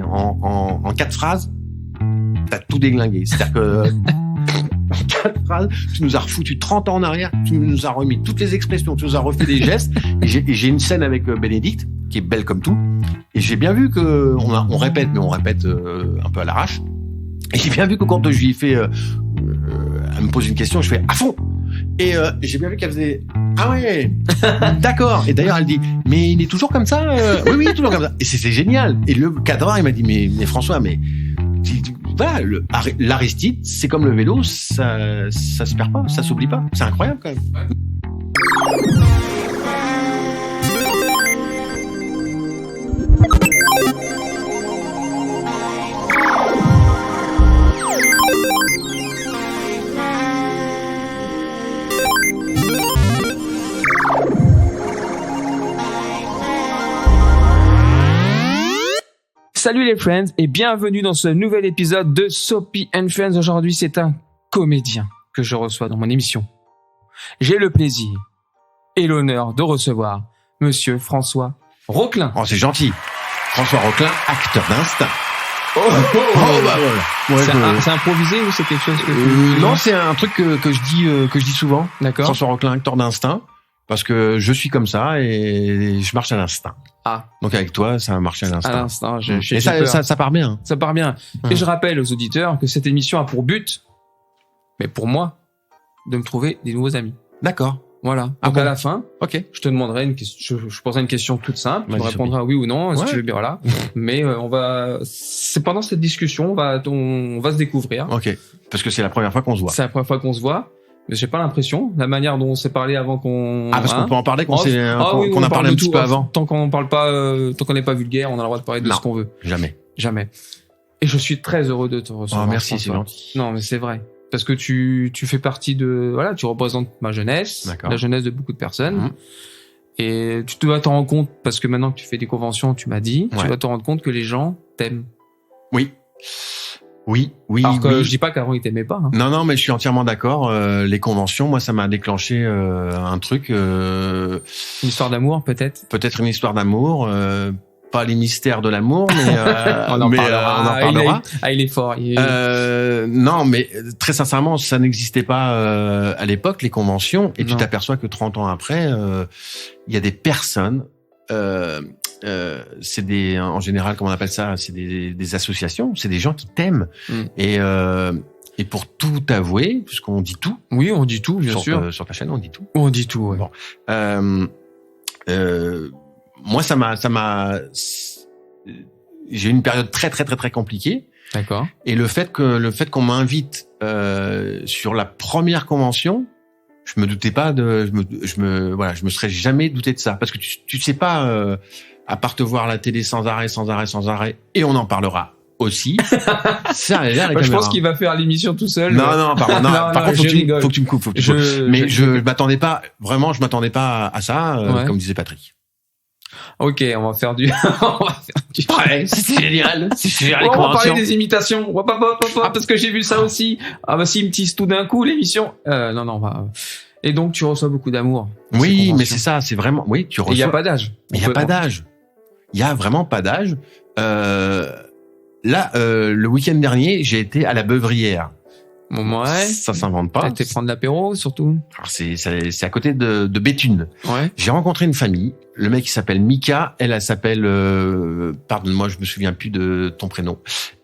résumé en 4 phrases, t'as tout déglingué. C'est-à-dire que en 4 phrases, tu nous as refoutu 30 ans en arrière, tu nous as remis toutes les expressions, tu nous as refait des gestes. Et j'ai une scène avec Bénédicte, qui est belle comme tout. Et j'ai bien vu que on répète, mais on répète un peu à l'arrache. Et j'ai bien vu que quand je lui ai fait, elle me pose une question, je fais à fond. Et j'ai bien vu qu'elle faisait ah ouais, d'accord. Et d'ailleurs elle dit mais il est toujours comme ça. Oui, toujours comme ça. Et c'est génial. Et le cadreur il m'a dit mais François, mais voilà, l'Aristide, c'est comme le vélo, ça se perd pas, ça s'oublie pas. C'est incroyable quand même. Salut les friends et bienvenue dans ce nouvel épisode de Soapy and Friends. Aujourd'hui, c'est un comédien que je reçois dans mon émission. J'ai le plaisir et l'honneur de recevoir Monsieur François Roquelin. Oh, c'est gentil. François Roquelin, acteur d'instinct. Bah voilà. Ouais, c'est improvisé ou c'est quelque chose que non, c'est un truc que je dis souvent. D'accord. François Roquelin, acteur d'instinct. Parce que je suis comme ça et je marche à l'instinct. Ah. Donc avec toi, ça va marcher à l'instinct. À l'instinct. Et ça part bien. Ça part bien. Et je rappelle aux auditeurs que cette émission a pour but, mais pour moi, de me trouver des nouveaux amis. D'accord. Voilà. Donc à la fin, ok, je te demanderai une question, je poserai une question toute simple, tu me Vas-y, répondras oui ou non, si Ouais. tu veux bien, voilà. Mais c'est pendant cette discussion, on va se découvrir. Ok. Parce que c'est la première fois qu'on se voit. C'est la première fois qu'on se voit. Mais j'ai pas l'impression, la manière dont on s'est parlé avant qu'on... Ah, parce qu'on peut en parler qu'on oui, a parlé un petit peu avant. Tant qu'on parle pas, tant qu'on n'est pas vulgaire, on a le droit de parler de Non. ce qu'on veut. Jamais. Et je suis très heureux de te recevoir. Oh, merci, c'est François. gentil. Non, mais c'est vrai. Parce que tu fais partie de, voilà, tu représentes ma jeunesse, D'accord. la jeunesse de beaucoup de personnes. Mhm. Et tu dois t'en rendre compte, parce que maintenant que tu fais des conventions, tu m'as dit, tu Ouais. dois te rendre compte que les gens t'aiment. Oui. Alors que je dis pas qu'avant ils t'aimaient pas. Hein. Non, mais je suis entièrement d'accord. Les conventions, moi, ça m'a déclenché un truc. Une histoire d'amour, peut-être. Peut-être une histoire d'amour. Pas les mystères de l'amour, mais On en mais, parlera. on en parlera. Il est fort. Non, mais très sincèrement, ça n'existait pas à l'époque, les conventions. Et Non. tu t'aperçois que 30 ans après, il y a des personnes. C'est en général, comment on appelle ça, c'est des associations. C'est des gens qui t'aiment. Et pour tout avouer, puisqu'on dit tout. Oui, on dit tout, bien sûr. Sur ta chaîne, on dit tout. On dit tout. Ouais. Bon. Moi, j'ai eu une période très compliquée. D'accord. Et le fait qu'on m'invite sur la première convention, je me doutais pas je me serais jamais douté de ça, parce que tu sais pas, à part te voir à la télé sans arrêt, et on en parlera aussi. Ça, Je pense qu'il va faire l'émission tout seul. Non, par contre, faut que tu me coupes. Je m'attendais pas à ça, Ouais. comme disait Patrick. Ok, on va faire du. Ouais, c'est génial. C'est génial, les On va conventions. parler des imitations. Parce que j'ai vu ça aussi. Ah bah s'il me tease tout d'un coup l'émission. Non, on va. Et donc tu reçois beaucoup d'amour. Oui, mais c'est ça, c'est vraiment. Oui, tu Et reçois. il y a pas d'âge. Mais il y a pas d'âge. Il y a vraiment pas d'âge. Là, le week-end dernier, j'ai été à la Beuvrière. Ouais. Ça s'invente pas. T'as été prendre l'apéro surtout. Alors, c'est à côté de Béthune. Ouais. J'ai rencontré une famille. Le mec, il s'appelle Mika. Elle s'appelle... pardonne-moi, je me souviens plus de ton prénom.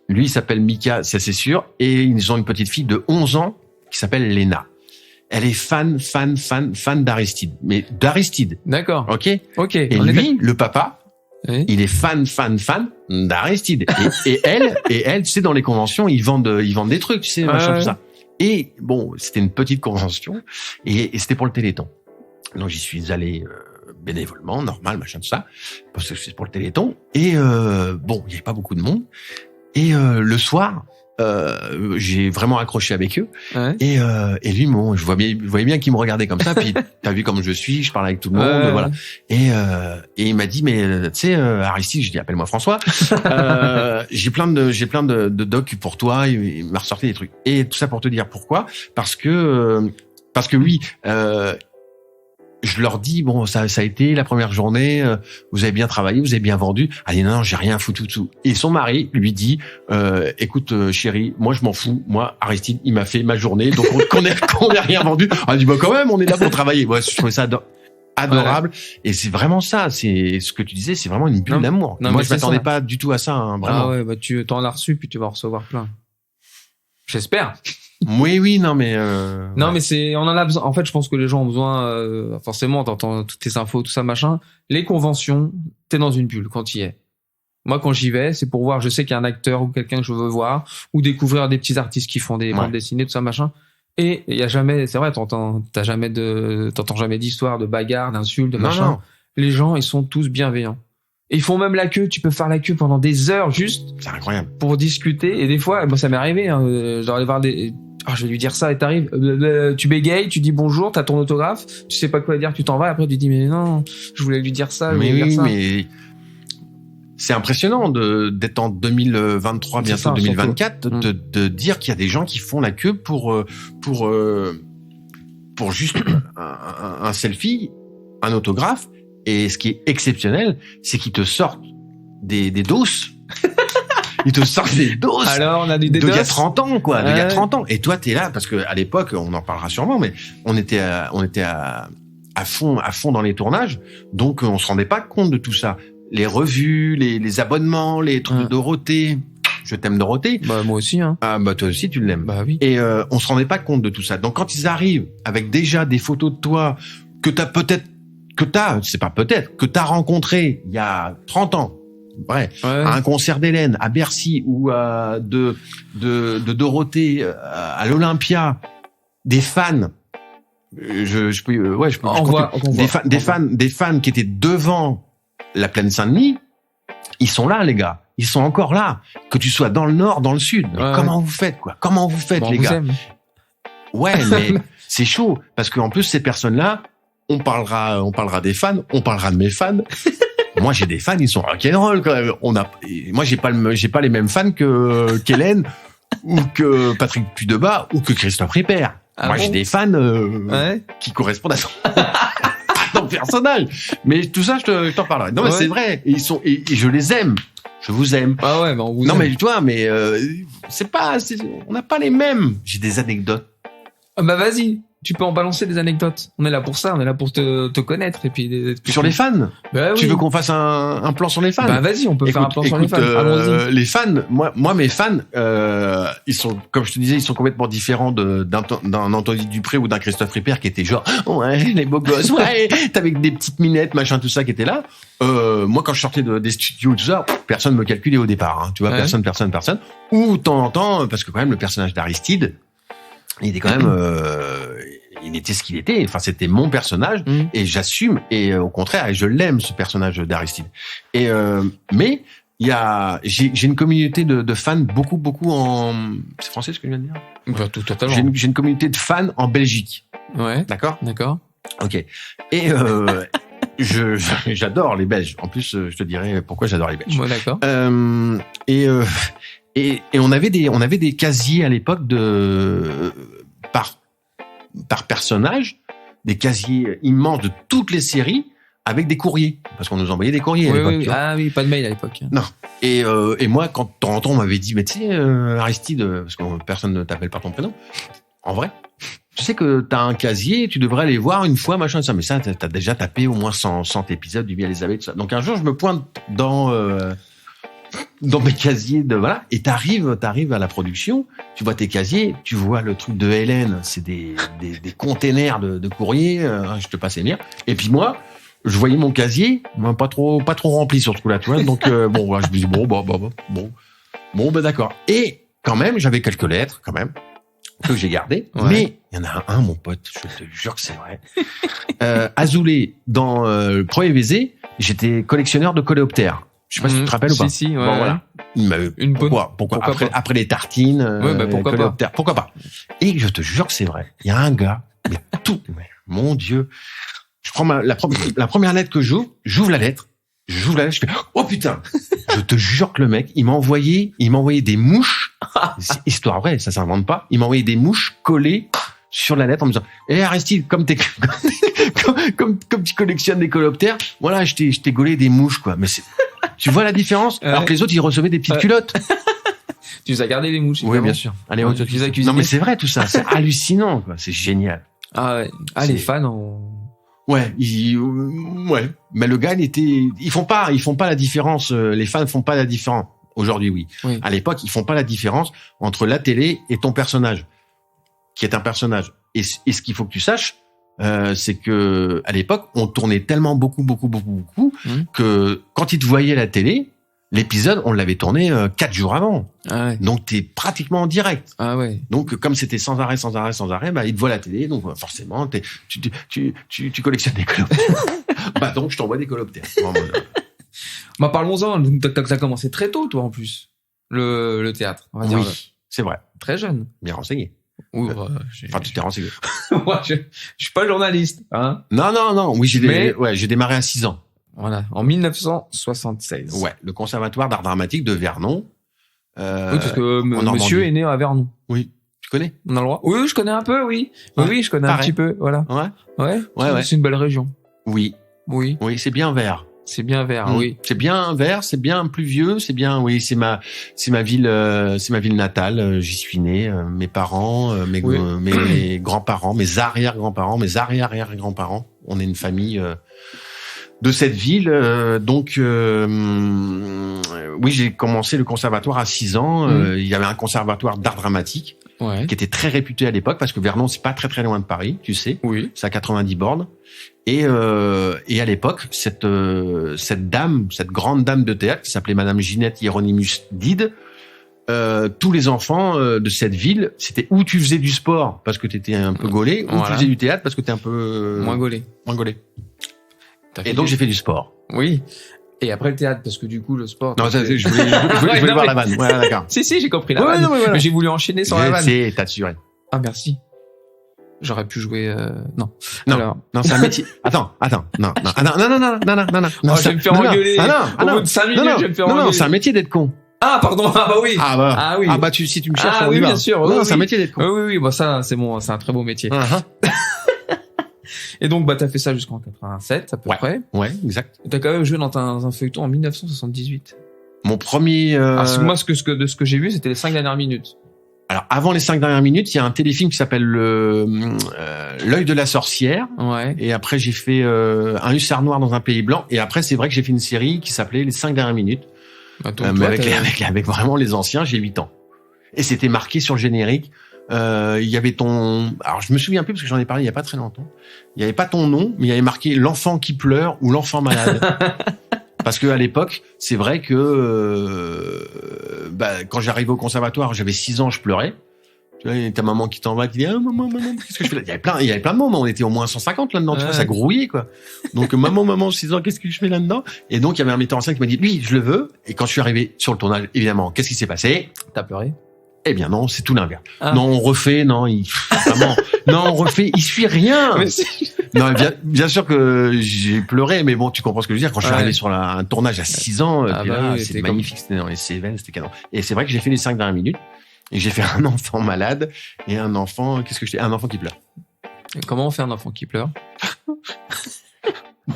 Lui, il s'appelle Mika, ça c'est sûr. Et ils ont une petite fille de 11 ans qui s'appelle Léna. Elle est fan d'Aristide. Mais d'Aristide. D'accord. Ok. Et Et lui, le papa, Oui. il est fan d'Aristide. Et elle, tu sais, dans les conventions, ils vendent des trucs, tu sais, machin, Ouais. tout ça. Et bon, c'était une petite convention, et c'était pour le Téléthon. Donc j'y suis allé bénévolement, normal, machin, tout ça, parce que c'est pour le Téléthon. Et bon, il y avait pas beaucoup de monde. Et le soir, j'ai vraiment accroché avec eux. Ouais. Et lui, bon, je voyais bien qu'il me regardait comme ça. Puis t'as vu comme je suis, je parle avec tout le monde, Ouais. voilà. Et il m'a dit, mais tu sais, Aristide, je dis, appelle-moi François. J'ai plein de docs pour toi. Il m'a ressorti des trucs. Et tout ça pour te dire pourquoi. Parce que lui, je leur dis, bon, ça a été la première journée, vous avez bien travaillé, vous avez bien vendu. Elle dit, non, j'ai rien à foutre tout. Et son mari lui dit, écoute, chérie, moi, je m'en fous. Moi, Aristide, il m'a fait ma journée, donc qu'on ait rien vendu. Elle dit, bah, quand même, on est là pour travailler. Ouais, je trouvais ça adorable. Ouais. Et c'est vraiment ça. C'est ce que tu disais, c'est vraiment une bulle d'amour. Moi, je m'attendais pas du tout à ça, hein, vraiment. Ah ouais, bah, tu t'en as reçu, puis tu vas en recevoir plein. J'espère. Oui, non, mais non, mais on en a besoin. En fait, je pense que les gens ont besoin, forcément, t'entends toutes tes infos, tout ça, machin. Les conventions, t'es dans une bulle quand t'y es. Moi, quand j'y vais, c'est pour voir, je sais qu'il y a un acteur ou quelqu'un que je veux voir, ou découvrir des petits artistes qui font des bandes dessinées, tout ça, machin. Et il y a jamais, c'est vrai, t'entends jamais d'histoire, de bagarre, d'insultes, de machin. Non. Les gens, ils sont tous bienveillants. Et ils font même la queue, tu peux faire la queue pendant des heures juste. C'est incroyable. Pour discuter. Et des fois, moi, ça m'est arrivé, hein, je dois aller voir je vais lui dire ça et t'arrives, tu bégayes, tu dis bonjour, t'as ton autographe, tu sais pas quoi dire, tu t'en vas, après tu dis mais non, je voulais lui dire ça, mais c'est impressionnant d'être en 2023, bientôt ça, 2024, de dire qu'il y a des gens qui font la queue pour juste un selfie, un autographe. Et ce qui est exceptionnel, c'est qu'ils te sortent des doses. Ils te sortent des doses. Alors, on a du dédos. Il y a 30 ans, quoi. Il y a 30 ans. Et toi, t'es là, parce que à l'époque, on en parlera sûrement, mais on était à fond dans les tournages. Donc, on se rendait pas compte de tout ça. Les revues, les abonnements, les trucs de Dorothée. Je t'aime, Dorothée. Bah, moi aussi, hein. Ah, bah, toi aussi, tu l'aimes. Bah oui. Et, on se rendait pas compte de tout ça. Donc, quand ils arrivent avec déjà des photos de toi que t'as rencontré il y a 30 ans, à un concert d'Hélène, à Bercy, ou de Dorothée, à l'Olympia, des fans, des fans qui étaient devant la plaine Saint-Denis, ils sont là, les gars. Ils sont encore là. Que tu sois dans le nord, dans le sud. Mais comment vous faites, quoi? Comment vous faites, les gars? Ouais, mais c'est chaud. Parce qu'en plus, ces personnes-là, on parlera des fans, on parlera de mes fans. Moi, j'ai des fans, ils sont rock'n'roll quand même. Moi, j'ai pas les mêmes fans qu'Hélène ou que Patrick Puydebas ou que Christophe Ripper. Moi, j'ai des fans qui correspondent à ton personnage. Mais tout ça, je t'en parlerai. Non, mais c'est vrai. Et je les aime. Je vous aime. Ah ouais, mais on vous aime. Non, mais toi, on n'a pas les mêmes. J'ai des anecdotes. Ah bah vas-y. Tu peux en balancer des anecdotes. On est là pour ça, on est là pour te connaître et puis sur les fans. Bah oui. Tu veux qu'on fasse un plan sur les fans? Bah vas-y, on peut faire un plan sur les fans. Allons-y. Les fans, moi mes fans, ils sont, comme je te disais, ils sont complètement différents d'un Anthony Dupré ou d'un Christophe Ripper qui était genre ouais les beaux gosses, ouais t'avais des petites minettes, machin tout ça qui était là. Moi quand je sortais des studios tout ça, personne me calculait au départ, hein, tu vois, personne. Ou de temps en temps, parce que quand même le personnage d'Aristide, il était quand même, il était ce qu'il était. Enfin, c'était mon personnage et j'assume. Et au contraire, je l'aime ce personnage d'Aristide. Et mais j'ai une communauté de fans beaucoup en. C'est français ce que je viens de dire? Bah, tout totalement. J'ai une communauté de fans en Belgique. Ouais. D'accord. Ok. Et j'adore les Belges. En plus, je te dirai pourquoi j'adore les Belges. Ouais, d'accord. Et on avait des casiers à l'époque par personnage, des casiers immenses de toutes les séries avec des courriers, parce qu'on nous envoyait des courriers à l'époque. Oui. Ah oui, pas de mail à l'époque. Non. Et moi, quand de temps en temps on m'avait dit, mais tu sais, Aristide, parce que personne ne t'appelle par ton prénom, en vrai, tu sais que t'as un casier, tu devrais aller voir une fois, machin, ça. Mais ça, t'as déjà tapé au moins 100 épisodes du Vie Elisabeth, tout ça. Donc un jour, je me pointe dans mes casiers et t'arrives à la production, tu vois tes casiers, tu vois le truc de Hélène, c'est des containers de courrier, je te passe les liens. Et puis moi, je voyais mon casier, pas trop rempli sur ce coup-là, tu vois. Donc je me dis bon, d'accord. Et quand même, j'avais quelques lettres quand même que j'ai gardées, mais il y en a un, mon pote, je te jure que c'est vrai. Azoulay, dans le premier baiser, j'étais collectionneur de coléoptères. Je sais pas si tu te rappelles ou pas. Si, ouais. Bon, voilà. Il m'a pourquoi après les tartines, pourquoi pas. Et je te jure que c'est vrai. Il y a un gars, mais mon Dieu. Je prends la première lettre que j'ouvre la lettre, je fais oh putain. Je te jure que le mec, il m'a envoyé des mouches. Histoire vraie, ça s'invente pas. Il m'a envoyé des mouches collées sur la lettre en me disant Aristide, comme comme tu collectionnes des coléoptères, voilà, je t'ai gaulé des mouches, quoi. Mais tu vois la différence? Alors que les autres, ils recevaient des petites culottes. Tu nous as gardé les mouches. Oui, bien sûr. Allez, tu les as cuisinées. Non, mais c'est vrai, tout ça. C'est hallucinant, quoi. C'est génial. Ah ouais. Ah, les fans ont... Ouais, ouais. Mais le gars, ils font pas la différence. Les fans font pas la différence. Aujourd'hui, oui. À l'époque, ils font pas la différence entre la télé et ton personnage, qui est un personnage. Et ce qu'il faut que tu saches, c'est que à l'époque, on tournait tellement beaucoup, que quand ils te voyaient à la télé, l'épisode, on l'avait tourné 4 jours avant. Ah ouais. Donc, t'es pratiquement en direct. Ah ouais. Donc, comme c'était sans arrêt, bah, ils te voient à la télé. Donc, forcément, tu collectionnes des coléoptères. Bah, donc, je t'envoie des coléoptères. Bah, parlons-en. T'as commencé très tôt, toi, en plus. Le théâtre, on va dire. Oui, c'est vrai. Très jeune. Bien renseigné. Oui, enfin, tu t'es renseigné. Moi, je suis pas journaliste, hein. Non. Oui, j'ai démarré à 6 ans. Voilà, en 1976. Ouais, le Conservatoire d'art dramatique de Vernon. Oui, parce que monsieur est né à Vernon. Oui, tu connais? On a le droit? Oui, je connais un peu, oui. Ouais, oui, je connais un petit peu, voilà. Ouais. C'est une belle région. Oui, c'est bien vert. C'est bien vert, oui. C'est bien vert, c'est bien pluvieux, c'est bien, oui, c'est ma ville natale. J'y suis né. Mes parents, mes grands-parents, mes arrière-grands-parents, mes arrière-arrière-grands-parents. On est une famille de cette ville. Donc, oui, j'ai commencé le conservatoire à 6 ans. Il y avait un conservatoire d'art dramatique qui était très réputé à l'époque parce que Vernon, c'est pas très très loin de Paris, tu sais. Oui. C'est à 90 bornes. Et à l'époque, cette grande dame de théâtre qui s'appelait Madame Ginette Hieronymus Dide, tous les enfants de cette ville, c'était où tu faisais du sport parce que t'étais un peu gaulé, ou tu faisais du théâtre parce que t'es un peu moins gaulé. Et donc j'ai fait du sport. Oui. Et après le théâtre, parce que du coup le sport. Non, ça, je voulais voir la vanne. Ouais, d'accord. Si, j'ai compris la vanne. Mais j'ai voulu enchaîner sur la vanne. T'as assuré. Ah, merci. J'aurais pu jouer. Non. Alors... Non, c'est un métier. Attends. Non. Oh, je vais me faire engueuler. Au bout de 5 minutes, je vais me faire engueuler. Non, c'est un métier d'être con. Ah, pardon. Ah, bah oui. Ah oui. Ah bah si tu me cherches, on y va. Bien sûr. Non, c'est un métier d'être con. Oui. Bah ça, c'est bon. C'est un très beau métier. Et donc, bah, t'as fait ça jusqu'en 87, à peu près. Ouais, exact. T'as quand même joué dans un feuilleton en 1978. Mon premier... Alors, moi, de ce que j'ai vu, c'était les 5 dernières minutes. Alors, avant les 5 dernières minutes, il y a un téléfilm qui s'appelle L'œil de la sorcière. Ouais. Et après, j'ai fait un hussard noir dans un pays blanc. Et après, c'est vrai que j'ai fait une série qui s'appelait Les 5 dernières minutes. Bah, mais avec vraiment les anciens, j'ai 8 ans. Et c'était marqué sur le générique. Il y avait alors je me souviens plus parce que j'en ai parlé il y a pas très longtemps. Il y avait pas ton nom, mais il y avait marqué l'enfant qui pleure ou l'enfant malade. Parce que à l'époque, c'est vrai que quand j'arrivais au conservatoire, j'avais 6 ans, je pleurais. Tu vois, ta maman qui t'envoie, qui dit maman, qu'est-ce que je fais là? Il y avait plein de moments, on était au moins 150 là-dedans, tu vois, ça grouillait quoi. Donc maman, 6 ans, qu'est-ce que je fais là-dedans? Et donc il y avait un metteur en scène qui m'a dit oui, je le veux. Et quand je suis arrivé sur le tournage, évidemment, qu'est-ce qui s'est passé? T'as pleuré? Eh bien non, c'est tout l'inverse. Non, on refait, on refait, il suit rien. Non, bien sûr que j'ai pleuré, mais bon, tu comprends ce que je veux dire. Quand je suis arrivé sur un tournage à 6 ans, puis là, c'était magnifique, c'était dans les Cévennes, c'était canon. Et c'est vrai que j'ai fait les 5 dernières minutes, et j'ai fait un enfant malade, et un enfant, un enfant qui pleure. Et comment on fait un enfant qui pleure?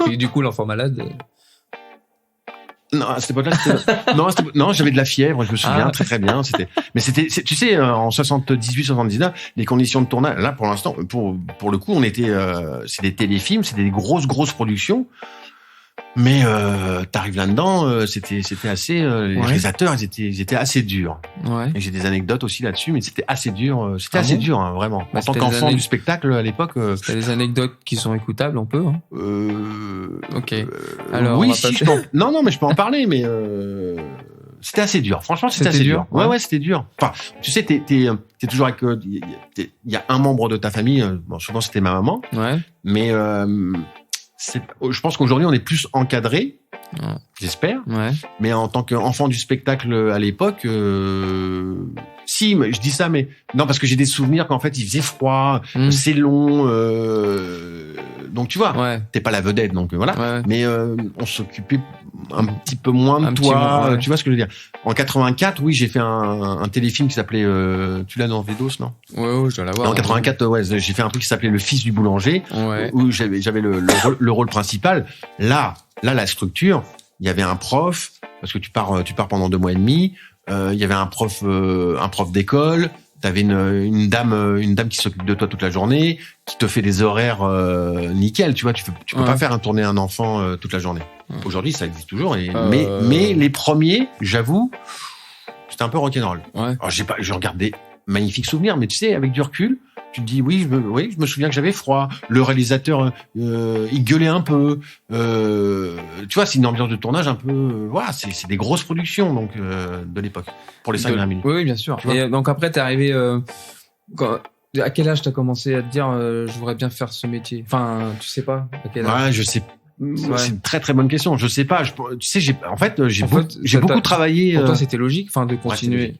Et du coup, l'enfant malade... Non, à cette époque-là, non, j'avais de la fièvre, je me souviens très très bien. Tu sais, en 78-79, les conditions de tournage, là, pour l'instant, pour le coup, on était, c'est des téléfilms, c'était des grosses productions. Mais t'arrives là-dedans, c'était assez. Les réalisateurs, ils étaient assez durs. Ouais. Et j'ai des anecdotes aussi là-dessus, mais c'était assez dur. C'était assez dur, hein, vraiment. En tant qu'enfant du spectacle à l'époque. C'était des anecdotes qui sont écoutables, on peut. Hein. Ok. Alors, oui, si je peux. Non, mais je peux en parler, mais c'était assez dur. Franchement, c'était assez dur. Ouais, c'était dur. Enfin, tu sais, t'es toujours avec. Il y a un membre de ta famille. Bon, souvent c'était ma maman. Ouais. Mais je pense qu'aujourd'hui on est plus encadré Ouais. J'espère. Ouais. Mais en tant qu'enfant du spectacle à l'époque, si, mais je dis ça, mais non, parce que j'ai des souvenirs qu'en fait il faisait froid, c'est long, donc tu vois, Ouais. t'es pas la vedette, donc voilà. Ouais. Mais on s'occupait un petit peu moins de Un petit toi, moins, ouais. tu vois ce que je veux dire. En 84, oui, j'ai fait un téléfilm qui s'appelait, tu l'as dans Védos, non? Ouais, je dois l'avoir. En 84, ouais, j'ai fait un truc qui s'appelait Le Fils du boulanger, Ouais. où j'avais le rôle principal. Là, la structure, il y avait un prof, parce que tu pars pendant 2 mois et demi. Il y avait un prof d'école. T'avais une dame qui s'occupe de toi toute la journée, qui te fait des horaires nickel. Tu vois, tu peux pas faire tourner un enfant toute la journée. Aujourd'hui, ça existe toujours. Mais les premiers, j'avoue, c'était un peu rock'n'roll. Ouais. Alors, je regardais magnifiques souvenirs, mais tu sais, avec du recul, tu te dis oui, je me souviens que j'avais froid. Le réalisateur, il gueulait un peu. Tu vois, c'est une ambiance de tournage un peu. Voilà, c'est des grosses productions donc de l'époque pour les 5 minutes. Oui, bien sûr. Et donc après, t'es arrivé. À quel âge t'as commencé à te dire je voudrais bien faire ce métier? Enfin, tu sais pas à quel âge? Ouais, je sais. Ouais. C'est une très très bonne question. Je sais pas. Tu sais, j'ai beaucoup travaillé. Pour toi, c'était logique, enfin, de continuer. Ouais,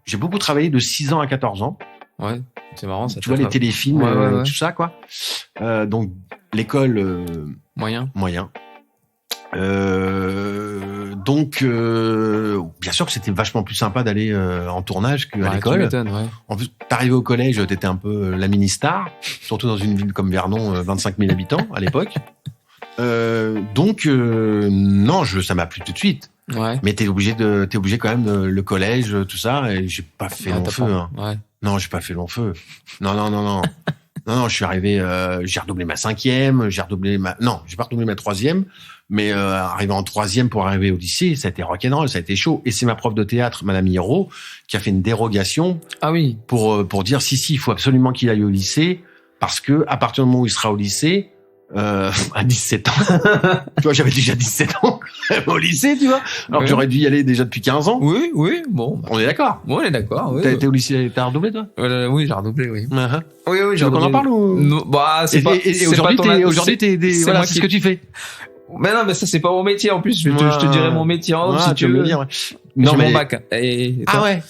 j'ai beaucoup travaillé de 6 ans à 14 ans. Ouais, c'est marrant. Ça tu vois les téléfilms, ouais. tout ça quoi. Donc l'école moyen. Donc bien sûr que c'était vachement plus sympa d'aller en tournage qu'à l'école. Tu m'étonnes, ouais. En plus, t'arrivais au collège, t'étais un peu la mini-star, surtout dans une ville comme Vernon, 25 000 habitants à l'époque. Donc non, ça m'a plu tout de suite. Ouais. Mais t'es obligé quand même le collège, tout ça, et j'ai pas fait long feu. Hein. Ouais. Non, j'ai pas fait long feu. Non. Non, je suis arrivé, j'ai redoublé ma 5e, j'ai pas redoublé ma 3e, mais arrivé en 3e pour arriver au lycée, ça a été rock'n'roll, ça a été chaud. Et c'est ma prof de théâtre, Madame Hiro, qui a fait une dérogation. Ah oui. Pour dire si, il faut absolument qu'il aille au lycée, parce que à partir du moment où il sera au lycée, à 17 ans. Tu vois, j'avais déjà 17 ans au lycée, tu vois. Alors que j'aurais dû y aller déjà depuis 15 ans. Oui, bon. On est d'accord. Oui, on est d'accord. Oui, T'as été au lycée, t'as redoublé, toi? Oui, j'ai redoublé, oui. Uh-huh. Oui, j'ai tu veux qu'on en parle ou? Non, bah, c'est pas. Et aujourd'hui, voilà, c'est ce que tu fais. Mais non, mais ça, c'est pas mon métier, en plus. Je te dirais mon métier en si tu veux. Me dire, ouais. Non, j'ai mon bac. Ah ouais,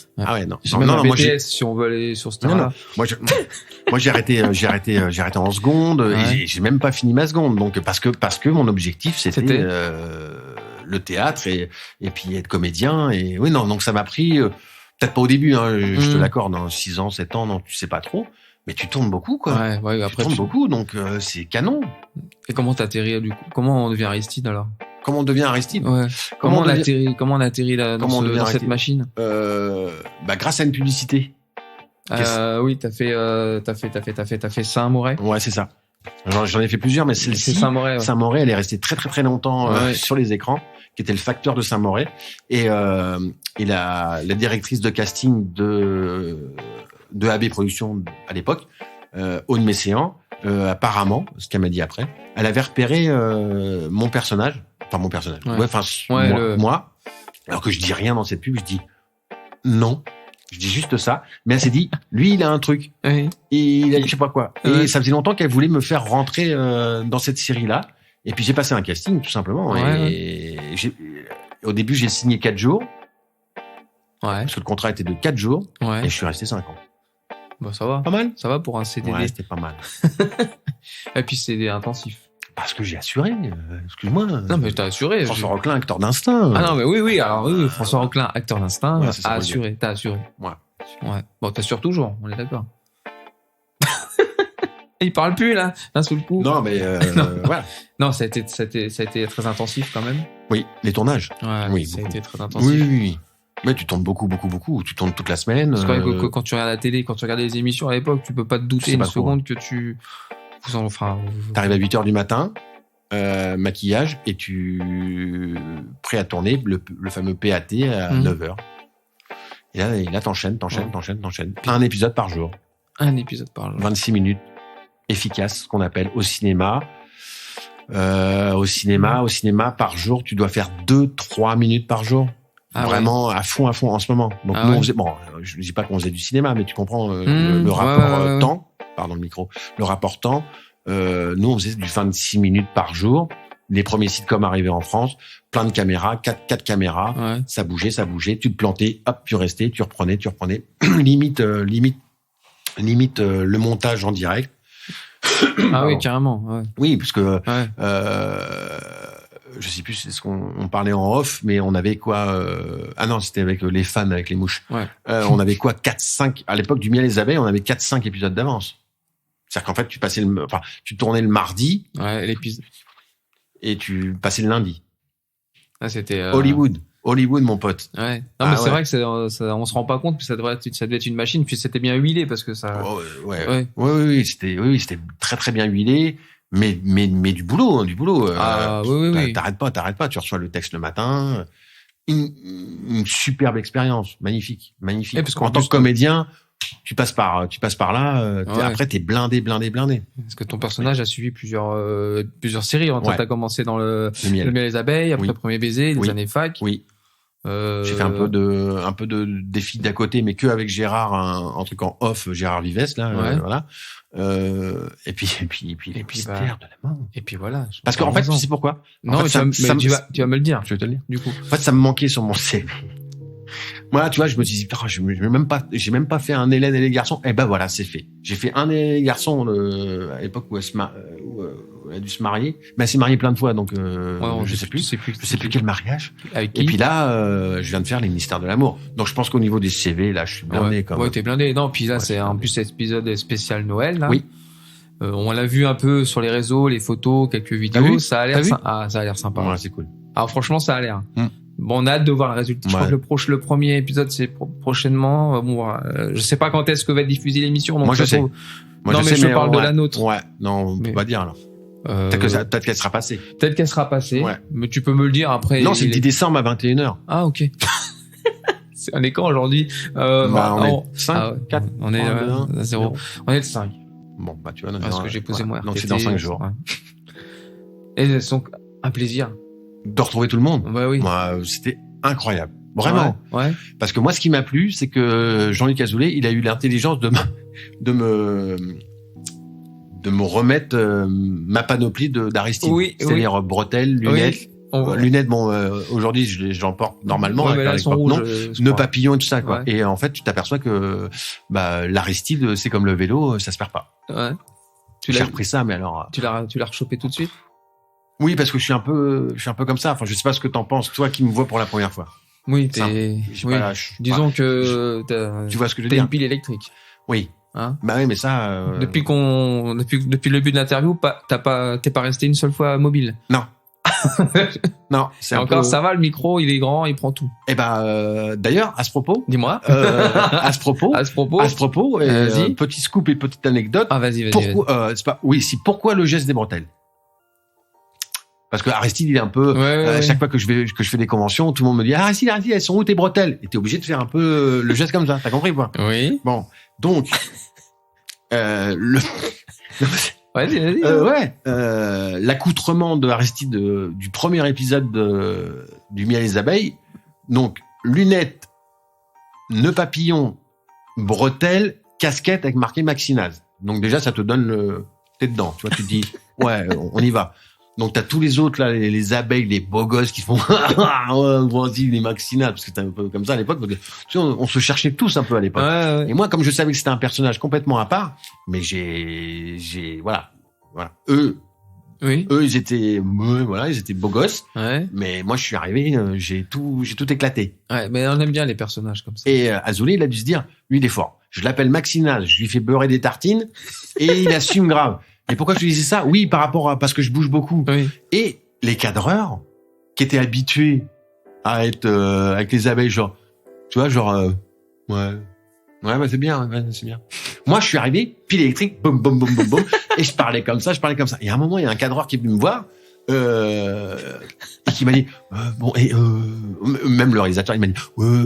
non. J'ai même un BTS, si on veut aller sur ce terrain-là. Moi, j'ai arrêté en seconde, et j'ai même pas fini ma seconde. Donc, parce que mon objectif, c'était le théâtre et puis être comédien. Et oui, non, donc ça m'a pris, peut-être pas au début, hein, je te l'accorde, 6 ans, 7 ans, non, tu sais pas trop. Mais tu tournes beaucoup, quoi. Ouais, après. Tu tournes beaucoup, donc c'est canon. Et comment t'atterris, du coup? Comment on devient Aristide, alors? Comment on devient Aristide? Ouais. Comment on atterrit dans cette machine? Grâce à une publicité. Oui, t'as fait Saint-Moret. Ouais, c'est ça. J'en ai fait plusieurs, mais celle-ci, c'est Saint-Moret. Ouais. Saint-Moret, elle est restée très très très longtemps sur les écrans, qui était le facteur de Saint-Moret. Et la directrice de casting de AB Productions à l'époque, Aude Messéan, apparemment, ce qu'elle m'a dit après, elle avait repéré mon personnage. Moi. Alors que je dis rien dans cette pub, je dis non. Je dis juste ça. Mais elle s'est dit, lui, il a un truc. Oui. Et il a je sais pas quoi. Et ça faisait longtemps qu'elle voulait me faire rentrer dans cette série-là. Et puis j'ai passé un casting, tout simplement. Ouais. Et au début, j'ai signé 4 jours. Ouais. Parce que le contrat était de 4 jours. Ouais. Et je suis resté 5 ans. Bah, ça va. Pas mal. Ça va pour un CDD. Ouais, c'était pas mal. Et puis CD intensif. Parce que j'ai assuré, excuse-moi. Non, mais t'as assuré. François Roquelin, acteur d'instinct. Ah non, mais oui, alors oui, François Roquelin, acteur d'instinct, a assuré, t'as assuré. Ouais. Bon, t'assures toujours, on est d'accord. Il parle plus, là, sous le coup. Non, mais voilà. Non, ça a été très intensif, quand même. Oui, les tournages. Ouais, oui, ça a été très intensif. Oui. Mais tu tournes beaucoup. Tu tournes toute la semaine. Parce que quand tu regardes la télé, quand tu regardais les émissions à l'époque, tu peux pas te douter une seconde que tu... T'arrives à 8h du matin, maquillage, et tu prêt à tourner le fameux PAT à 9h. Et là t'enchaînes. Un épisode par jour. 26 minutes. Efficace, ce qu'on appelle au cinéma. Au cinéma, par jour, tu dois faire 2-3 minutes par jour. Vraiment à fond en ce moment. Donc nous, on faisait, je dis pas qu'on faisait du cinéma, mais tu comprends le rapport temps. Pardon, le micro. Le rapport temps, nous, on faisait du 26 minutes par jour. les premiers sitcoms arrivaient en France, plein de caméras, quatre caméras, Ouais. ça bougeait, tu te plantais, hop, tu restais, tu reprenais, limite le montage en direct. Ah oui, carrément. Ouais. Oui, parce que Ouais. je sais plus, c'est ce qu'on parlait en off, mais on avait quoi ah non, c'était avec les fans, avec les mouches. Ouais. On avait quoi 4-5 à l'époque du Miel et les abeilles, on avait 4-5 épisodes d'avance. C'est-à-dire qu'en fait, tu tournais le mardi Ouais, l'épisode. et tu passais le lundi. Ah, c'était. Hollywood, mon pote. Ouais. Non, mais c'est ouais. vrai que on se rend pas compte, puis ça devait être une machine, puis c'était bien huilé parce que ça. Oh, ouais. Ouais. Oui, c'était très très bien huilé, mais du boulot, hein, du boulot. Oui. T'arrêtes pas, tu reçois le texte le matin. Une superbe expérience, magnifique. Et parce En tant que comédien, tu passes par là, Ouais. après t'es blindé. Parce que ton personnage a suivi plusieurs séries. Toi, Ouais. t'as commencé dans le Le miel. miel et les abeilles, après Oui. Premier baiser, les Oui. années fac. Oui. J'ai fait un peu de défi d'à côté, mais que avec Gérard, un truc en off, Gérard Vives, là, Ouais. voilà. Et puis les mystères de la mort. Et puis voilà. Parce qu'en fait, tu sais pourquoi? Non, En mais fait, tu vas me le dire. Je vais te le dire. Du coup. En fait, ça me manquait sur mon CV. Moi, tu vois, je me suis dit, j'ai même pas fait un Hélène et les garçons. Eh ben voilà, c'est fait. J'ai fait un et les garçons à l'époque où elle a dû se marier. Mais elle s'est mariée plein de fois, donc je sais plus quel mariage. Avec qui? Et puis là, je viens de faire les mystères de l'amour. Donc je pense qu'au niveau des CV, là, je suis blindé quand même. Ouais, t'es blindé. Non, puis là, Ouais, c'est c'est en blindé. plus cet épisode spécial Noël. Là. Oui. On l'a vu un peu sur les réseaux, les photos, quelques vidéos. vu Ça a T'as l'air vu ça a l'air sympa. Ouais, c'est cool. Alors franchement, ça a l'air. Mm. Bon, on a hâte de voir le résultat. Je Ouais. crois que le premier épisode, c'est prochainement. Je sais pas quand est-ce que va être diffusée l'émission. Donc Moi, je ça sais. trouve- Moi, Non, mais je parle de ouais. la nôtre. Ouais, non, on peut Mais- pas dire, alors. Euh, Peut-être qu'elle sera passée. Peut-être qu'elle sera passée. Ouais. Mais tu peux me le dire après. Non, c'est le 10 décembre à 21h. Ah, ok. On est quand aujourd'hui? On est 5, ah ouais. 4, On est 3, 2, 1, 0. On est le 5. Bon, bah, tu vois, Parce que j'ai posé mon RTT. donc c'est dans 5 jours. Ouais. Et elles sont un plaisir. De retrouver tout le monde. Bah oui. Moi, c'était incroyable. Vraiment. Ouais. Parce que moi, ce qui m'a plu, c'est que Jean-Luc Azoulay, il a eu l'intelligence de me remettre ma panoplie d'Aristide. Oui, C'est-à-dire bretelles, lunettes. Lunettes, bon, aujourd'hui, j'en porte normalement. Ouais, avec mais là, à elles sont l'époque, rouges, non. Nœud papillon et tout ça, quoi. Ouais. Et en fait, tu t'aperçois que l'Aristide, c'est comme le vélo, ça se perd pas. Ouais. J'ai repris ça, mais alors. Tu l'as rechopé tout de suite? Oui, parce que je suis un peu comme ça. Enfin, je sais pas ce que t'en penses, toi qui me vois pour la première fois. Oui, Oui. Disons que tu vois ce que je veux t'as dire. une pile électrique. Oui. Hein? Bah oui, mais ça. Depuis le début de l'interview, t'es pas resté une seule fois mobile. Non. Non, c'est Encore, peu... ça va, le micro, il est grand, il prend tout. Eh ben, d'ailleurs, à ce propos. Dis-moi. À ce propos. Vas-y. Petit scoop et petite anecdote. Ah, vas-y. Pourquoi, pourquoi le geste des bretelles? Parce que Aristide, il est un peu, à chaque fois que je fais des conventions, tout le monde me dit, Aristide, elles sont où tes bretelles? Et t'es obligé de faire un peu le geste comme ça. T'as compris, quoi? Oui. Bon. Donc, Vas-y. l'accoutrement de Aristide du premier épisode du Miel et les abeilles. Donc, lunettes, nœud papillon, bretelles, casquette avec marqué Maxinaz. Donc déjà, ça te donne t'es dedans. Tu vois, tu te dis, ouais, on y va. Donc t'as tous les autres là, les abeilles, les beaux gosses qui font vas-y les Maxinaz, parce que c'était un peu comme ça à l'époque. Tu sais, on se cherchait tous un peu à l'époque. Ouais. Et moi, comme je savais que c'était un personnage complètement à part, mais voilà. Eux, ils étaient beaux gosses. Ouais. Mais moi, je suis arrivé, j'ai tout éclaté. Ouais, mais on aime bien les personnages comme ça. Et Azoulay, il a dû se dire, lui, il est fort. Je l'appelle Maxinaz, je lui fais beurrer des tartines, et il assume grave. Et pourquoi je lui disais ça? Oui, parce que je bouge beaucoup. Oui. Et les cadreurs, qui étaient habitués à être avec les abeilles, genre, tu vois, ouais, bah c'est bien, ouais, c'est bien. Moi, je suis arrivé, pile électrique, boum, boum, boum, boum, boum, et je parlais comme ça. Et à un moment, il y a un cadreur qui est venu me voir, et qui m'a dit, même le réalisateur, il m'a dit,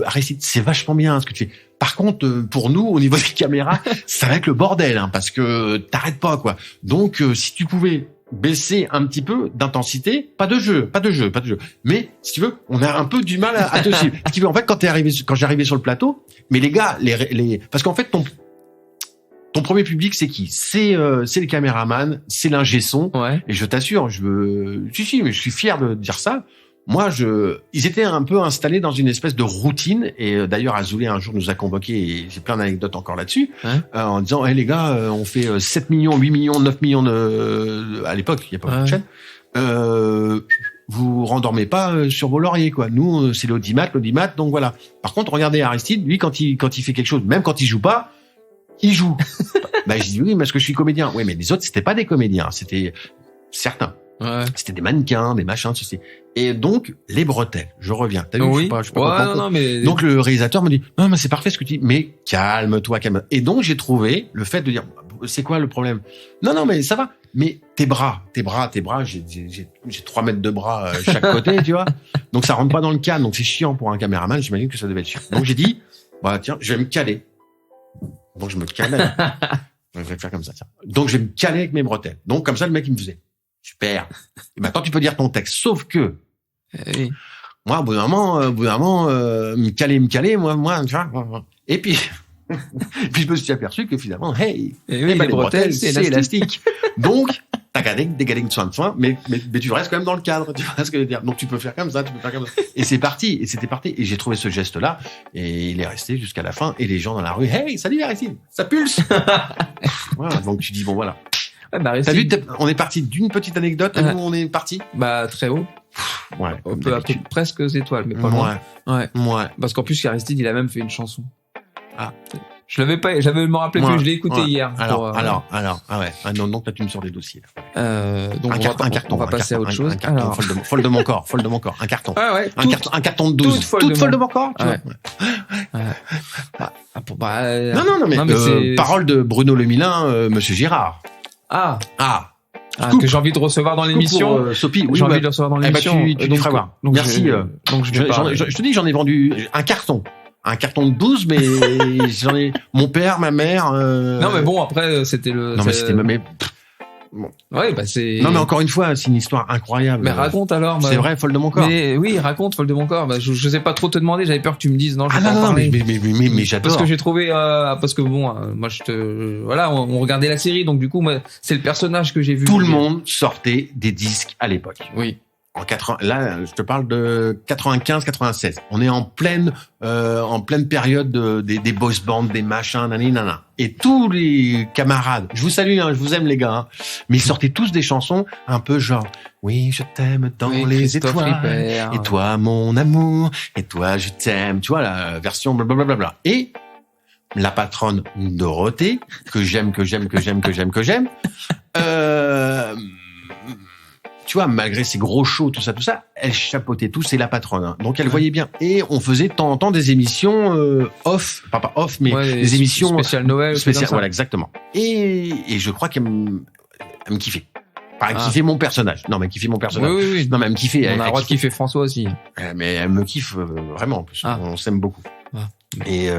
Aristide, c'est vachement bien ce que tu fais. Par contre, pour nous, au niveau des caméras, ça va être le bordel, hein, parce que t'arrêtes pas, quoi. Donc, si tu pouvais baisser un petit peu d'intensité, pas de jeu. Mais, si tu veux, on a un peu du mal à te suivre. Si tu veux, en fait, quand j'arrivais sur le plateau, mais les gars, parce qu'en fait, ton ton premier public, c'est qui? C'est le caméraman, c'est l'ingé son. Ouais. Et je t'assure, mais je suis fier de dire ça. Moi, ils étaient un peu installés dans une espèce de routine. Et d'ailleurs, Azoulay un jour nous a convoqués, et j'ai plein d'anecdotes encore là-dessus, en disant, les gars, on fait 7 millions, 8 millions, 9 millions à l'époque, il n'y a pas beaucoup de chaînes. Vous rendormez pas sur vos lauriers, quoi. Nous, c'est l'audimat, donc voilà. Par contre, regardez Aristide, lui, quand il fait quelque chose, même quand il joue pas, il joue. Je dis oui, parce que je suis comédien. Oui, mais les autres, c'était pas des comédiens, c'était certains. Ouais. C'était des mannequins, des machins, tu sais. Et donc, les bretelles. Je reviens. T'as vu? Oui. Je sais pas non, mais... Donc, le réalisateur me dit, mais c'est parfait ce que tu dis, mais calme-toi. Et donc, j'ai trouvé le fait de dire, c'est quoi le problème? Non, mais ça va. Mais tes bras, j'ai 3 mètres de bras chaque côté, tu vois. Donc, ça rentre pas dans le cadre. Donc, c'est chiant pour un caméraman. J'imagine que ça devait être chiant. Donc, j'ai dit, tiens, je vais me caler. Donc, je me cale. Je vais faire comme ça, tiens. Donc, je vais me caler avec mes bretelles. Donc, comme ça, le mec, il me faisait. Super. Et maintenant, tu peux dire ton texte. Sauf que, oui. moi, au bout d'un moment, me caler, moi, tu vois. Et puis, je me suis aperçu que finalement, les bretelles, c'est élastique. Donc, t'as des gadings de soin, mais tu restes quand même dans le cadre. Tu vois ce que je veux dire? Donc, tu peux faire comme ça, Et c'est parti. Et c'était parti. Et j'ai trouvé ce geste-là. Et il est resté jusqu'à la fin. Et les gens dans la rue, salut Aristide, ça pulse. Voilà. Donc, tu dis, bon, voilà. Ouais, t'as vu, on est parti d'une petite anecdote, où on est parti? Très haut. Ouais. Presque aux étoiles, mais pas loin. Ouais. Parce qu'en plus, Aristide, il a même fait une chanson. Je l'avais pas, j'avais me rappelé plus, je l'ai écouté hier. Alors, ouais. Non, donc là, tu me sors des dossiers, là. Donc on va passer à autre chose. Alors. Folle de mon corps. Un carton. Ouais. Un carton de 12. Toute folle de mon corps, tu vois. Non, mais parole de Bruno Lemilin, Monsieur Girard. Que j'ai envie de recevoir dans l'émission. Sopi, j'ai envie de le recevoir dans l'émission. Tu feras voir. Merci. Je te dis, j'en ai vendu un carton de 12, mais j'en ai mon père, ma mère. Non, mais bon, après, c'était le. Non, mais c'était Bon. Ouais, c'est. Non, mais encore une fois, c'est une histoire incroyable. Mais raconte alors. C'est vrai, folle de mon corps. Mais oui, raconte, folle de mon corps. Je sais pas trop te demander. J'avais peur que tu me dises non. Mais j'adore. Parce que j'ai trouvé, parce que bon, moi voilà, on regardait la série, donc du coup, c'est le personnage que j'ai vu. Tout le monde sortait des disques à l'époque. Oui. Là, je te parle de 95-96. On est en pleine période des boys bands, des machins, nanana. Et tous les camarades, je vous salue, je vous aime les gars, mais ils sortaient tous des chansons un peu genre, oui, je t'aime dans les étoiles, et toi mon amour, et toi je t'aime, tu vois, la version blablabla. Et la patronne Dorothée, que j'aime, tu vois, malgré ses gros shows, tout ça, elle chapeautait tout, c'est la patronne. Hein. Donc elle voyait bien. Et on faisait de temps en temps des émissions off, pas off, mais des émissions spéciales Noël, voilà, exactement. Et je crois qu'elle me kiffait. Pas kiffait mon personnage. Non, mais elle kiffait mon personnage. Oui. Non, mais elle me kiffait. On a le droit de kiffer François aussi. Mais elle me kiffe vraiment. En plus, on s'aime beaucoup. Et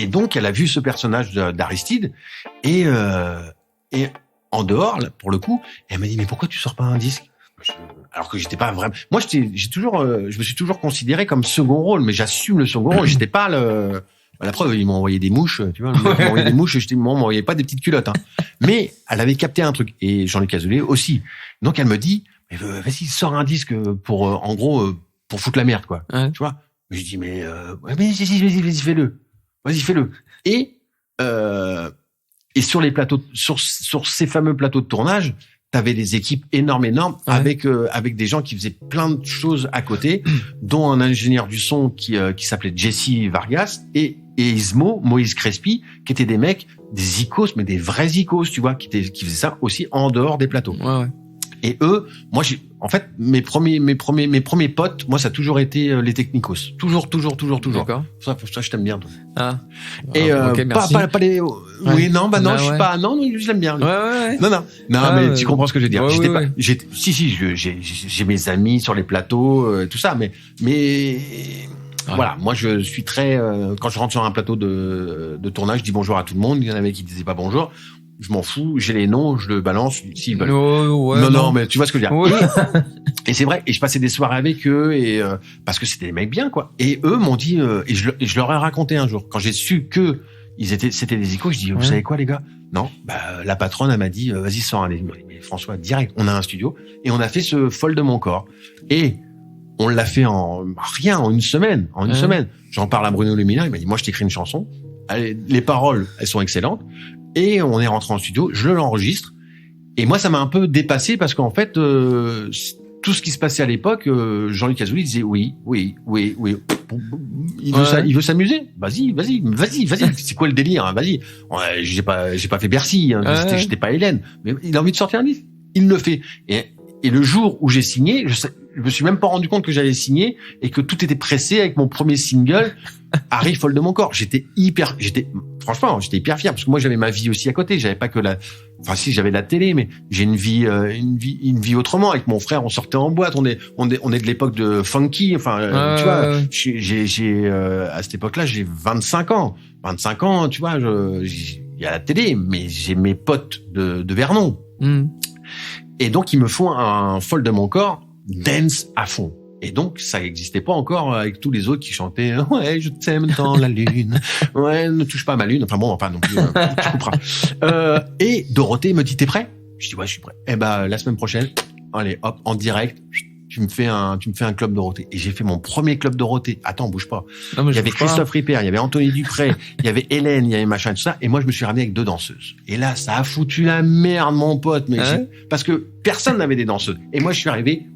donc elle a vu ce personnage d'Aristide et en dehors, là, pour le coup, elle m'a dit, mais pourquoi tu sors pas un disque? Alors que j'étais pas vraiment, moi, je me suis toujours considéré comme second rôle, mais j'assume le second rôle. J'étais pas la preuve, ils m'ont envoyé des mouches, tu vois, ils m'ont envoyé des mouches, ils m'envoyaient pas des petites culottes, hein. Mais elle avait capté un truc. Et Jean-Luc Azoulay aussi. Donc, elle me dit, mais vas-y, sors un disque pour, en gros, pour foutre la merde, quoi. Ouais. Tu vois? Je dis, mais vas-y, fais-le. Vas-y, fais-le. Et sur les plateaux, sur ces fameux plateaux de tournage, t'avais des équipes énormes, avec des gens qui faisaient plein de choses à côté, dont un ingénieur du son qui s'appelait Jesse Vargas et Ismo, Moïse Crespi, qui étaient des mecs, des icos, mais des vrais icos, tu vois, qui faisaient ça aussi en dehors des plateaux. Ouais. Et eux, moi, en fait, mes premiers potes, moi, ça a toujours été les technicos. Toujours. D'accord. Ça, je t'aime bien, toi. Et merci. Pas les. Oui, non, je suis pas. Non, je l'aime bien. Ouais. Non, mais tu comprends ce que je veux dire. Ouais, j'ai mes amis sur les plateaux, tout ça, mais. Voilà, moi je suis très. Quand je rentre sur un plateau de tournage, je dis bonjour à tout le monde. Il y en avait qui disaient pas bonjour. Je m'en fous, j'ai les noms, je le balance s'ils veulent. Non, mais tu vois ce que je veux dire. Oui. Et c'est vrai, et je passais des soirées avec eux, et parce que c'était des mecs bien, quoi. Et eux m'ont dit, et je leur ai raconté un jour, quand j'ai su que C'était des icônes. Je dis, vous savez quoi, les gars? Non, la patronne, elle m'a dit, vas-y, sors un. Mais François, direct, on a un studio et on a fait ce Folle de mon corps. Et on l'a fait en une semaine. En une semaine. J'en parle à Bruno Lumina, il m'a dit, moi, je t'écris une chanson. Allez, les paroles, elles sont excellentes. Et on est rentré en studio, je l'enregistre. Et moi, ça m'a un peu dépassé parce qu'en fait, tout ce qui se passait à l'époque, Jean-Luc Azoulay disait oui. Il veut s'amuser. Vas-y. C'est quoi le délire, hein? Vas-y. Ouais, j'ai pas fait Bercy, hein. J'étais pas Hélène. Mais il a envie de sortir un livre. Il le fait. Et le jour où j'ai signé, je me suis même pas rendu compte que j'allais signer et que tout était pressé avec mon premier single, Harry Folle de mon corps. Franchement, j'étais hyper fier parce que moi j'avais ma vie aussi à côté. J'avais pas que j'avais la télé, mais j'ai une vie autrement. Avec mon frère, on sortait en boîte. On est de l'époque de funky. Enfin, tu vois, j'ai à cette époque-là, j'ai 25 ans. 25 ans, tu vois, il y a la télé, mais j'ai mes potes de Vernon. Et donc, il me faut un Folle de mon corps, dance à fond. Et donc, ça n'existait pas encore avec tous les autres qui chantaient « Ouais, je t'aime dans la lune. Ouais, ne touche pas à ma lune. » Enfin bon, enfin non plus, tu couperas. Et Dorothée me dit « T'es prêt ?» Je dis « Ouais, je suis prêt. » Eh la semaine prochaine, allez, hop, en direct, tu me fais un Club Dorothée. Et j'ai fait mon premier Club Dorothée. Attends, bouge pas. Il y avait Christophe Ripper, il y avait Anthony Dupré, il y avait Hélène, il y avait machin, tout ça. Et moi, je me suis ramené avec 2 danseuses. Et là, ça a foutu la merde, mon pote. Mais parce que personne n'avait des danseuses. Et moi, je suis arrivé,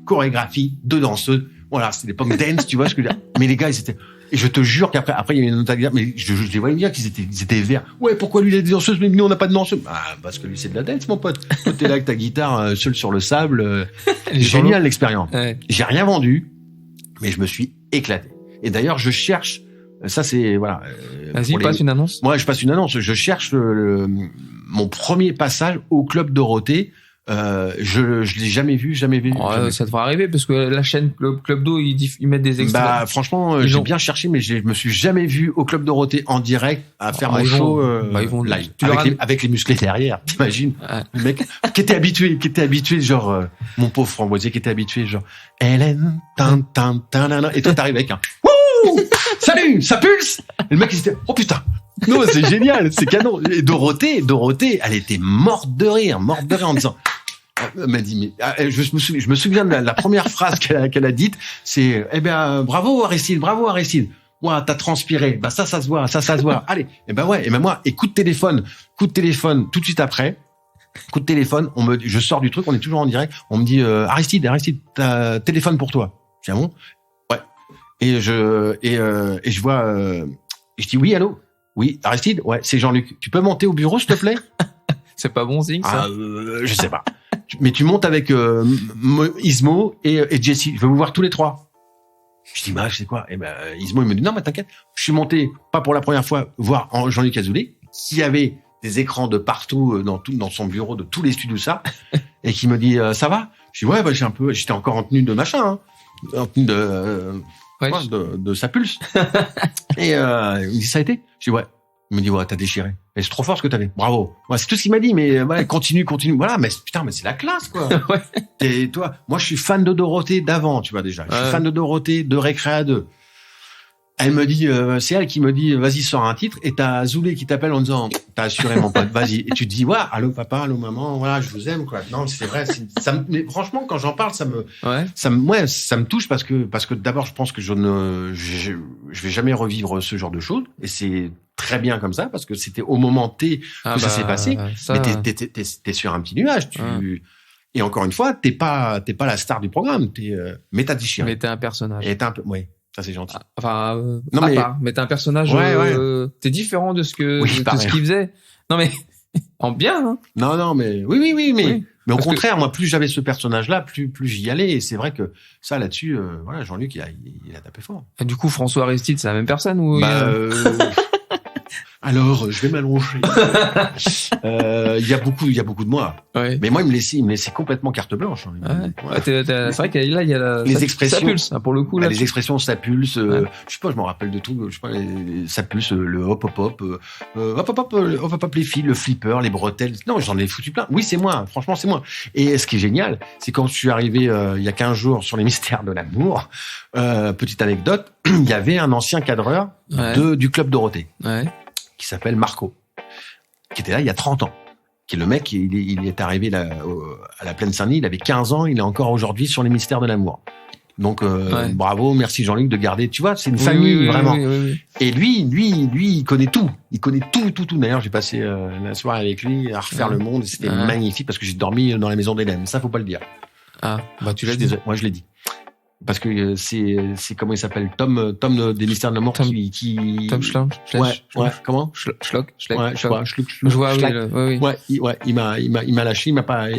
chorégraphie, 2 danseuses. Voilà, c'était l'époque dance, tu vois ce que je veux dire. Mais les gars, ils étaient... Et je te jure après, il y avait une autre guerre, mais je les voyais bien qu'ils étaient verts. Ouais, pourquoi lui, il a des danseuses, mais nous, on n'a pas de danseuses? Parce que lui, c'est de la dance, mon pote. Toi, t'es là avec ta guitare, seul sur le sable. Génial, l'expérience. Ouais. J'ai rien vendu, mais je me suis éclaté. Et d'ailleurs, je cherche, ça c'est, voilà. Vas-y, passe une annonce. Moi, je passe une annonce. Je cherche mon premier passage au Club Dorothée. Je l'ai jamais vu. Ouais, ça devrait arriver parce que la chaîne Club Do, ils mettent des extraits. Franchement, j'ai bien cherché, mais je me suis jamais vu au Club Dorothée en direct à faire mon show ils vont live avec les musclés derrière. T'imagines? Le mec qui était habitué, genre mon pauvre Framboisier qui était habitué, genre Hélène, et toi t'arrives avec un wouh, salut, ça pulse. Et le mec il était oh putain. Non, c'est génial, c'est canon. Et Dorothée, elle était morte de rire en disant. Elle m'a dit, mais je me souviens de la première phrase qu'elle a dite, c'est bravo Aristide. Ouah, t'as transpiré. Ça se voit. Allez, moi, et coup de téléphone tout de suite après. Coup de téléphone, je sors du truc, on est toujours en direct. On me dit Aristide, t'as téléphone pour toi. Je dis ah bon? Ouais. Et je vois, je dis oui, allô. Oui, Aristide, ouais, c'est Jean-Luc. Tu peux monter au bureau, s'il te plaît? C'est pas bon signe, ça? Je sais pas. Mais tu montes avec Ismo et Jessie. Je veux vous voir tous les 3. Je dis, c'est quoi? Ismo, il me dit, non, mais t'inquiète. Je suis monté, pas pour la première fois, voir Jean-Luc Azoulay, qui avait des écrans de partout dans son bureau, de tous les studios, ça, et qui me dit, ça va? Je dis, ouais, j'étais encore en tenue de machin, hein, en tenue de sa pulse. Et il me dit, ça a été? Je dis, ouais. Il me dit, ouais, t'as déchiré. Et c'est trop fort ce que t'avais. Bravo. Ouais, c'est tout ce qu'il m'a dit, mais ouais, continue. Voilà, mais putain, mais c'est la classe, quoi. Ouais. Et toi, moi, je suis fan de Dorothée d'avant, tu vois, déjà. Je suis fan de Dorothée, de Récréa 2. Elle me dit, c'est elle qui me dit, vas-y, sors un titre, et t'as Azoulay qui t'appelle en disant, t'as assuré, mon pote, vas-y. Et tu te dis, ouais, allô, papa, allô, maman, voilà, je vous aime, quoi. Non, c'est vrai, mais franchement, quand j'en parle, ça me touche parce que d'abord, je pense que je vais jamais revivre ce genre de choses, et c'est très bien comme ça, parce que c'était au moment T que ça s'est passé. Mais t'es sur un petit nuage, et encore une fois, t'es pas la star du programme, mais t'as déchiré. Mais t'es un personnage. Et t'es un peu, ouais. Ça, c'est gentil. Non, mais t'es un personnage, t'es différent de ce qu'il faisait. Non, mais, en bien, hein. Non, mais, oui. Mais au contraire, moi, plus j'avais ce personnage-là, plus j'y allais. Et c'est vrai que ça, là-dessus, voilà, Jean-Luc, il a tapé fort. Et du coup, François Aristide, c'est la même personne ou? Alors, je vais m'allonger. Il y a beaucoup de moi. Ouais. Mais moi, il me laissait complètement carte blanche. Hein. Ouais. C'est vrai qu'il y a les expressions. Ça pulse, pour le coup, là. Les expressions, ça pulse. Je sais pas, je me rappelle de tout. Je sais pas, ça pulse, le hop, les filles, le flipper, les bretelles. Non, j'en ai foutu plein. Oui, c'est moi. Franchement, c'est moi. Et ce qui est génial, c'est quand je suis arrivé, il y a 15 jours sur les mystères de l'amour, petite anecdote, il y avait un ancien cadreur du Club Dorothée. Ouais. qui s'appelle Marco, qui était là il y a 30 ans. Qui est le mec, il est arrivé là, à la Plaine Saint-Denis, il avait 15 ans, il est encore aujourd'hui sur les mystères de l'amour. Donc, bravo, merci Jean-Luc de garder, tu vois, c'est une famille, vraiment. Oui. Et lui, il connaît tout. Il connaît tout. D'ailleurs, j'ai passé la soirée avec lui à refaire le monde, et c'était magnifique parce que j'ai dormi dans la maison d'Hélène. Ça, faut pas le dire. Ah, bah tu l'as dit. Moi, je l'ai dit. Parce que c'est comment il s'appelle, Tom des mystères de l'amour qui Tom Schlock. Ouais, comment? Schlock. Ouais, je vois, Je vois, oui. Ouais, il m'a lâché, enfin,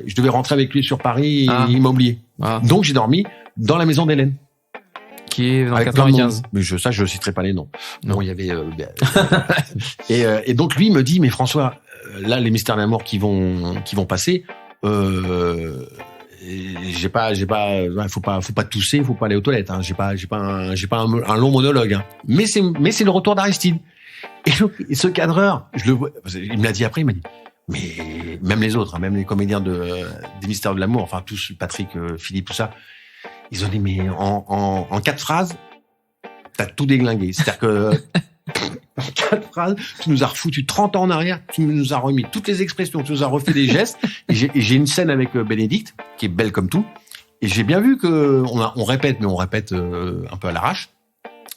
je devais rentrer avec lui sur Paris et il m'a oublié. Ah. Donc, j'ai dormi dans la maison d'Hélène. Qui est dans Avec 95. Mais je citerai pas les noms. Non, il y avait, et donc, lui, il me dit, mais François, là, les mystères de l'amour qui vont passer, j'ai pas, faut pas tousser, faut pas aller aux toilettes, hein. J'ai pas un long monologue, hein. Mais c'est le retour d'Aristide. Et ce cadreur, je le vois, il me l'a dit après, il m'a dit, mais même les autres, hein, même les comédiens des mystères de l'amour, enfin tous, Patrick, Philippe, tout ça, ils ont dit, mais en 4 phrases, t'as tout déglingué. C'est-à-dire que, en 4 phrases, tu nous as refoutu 30 ans en arrière, tu nous as remis toutes les expressions, tu nous as refait des gestes, et j'ai une scène avec Bénédicte, qui est belle comme tout, et j'ai bien vu que, on répète, mais on répète un peu à l'arrache,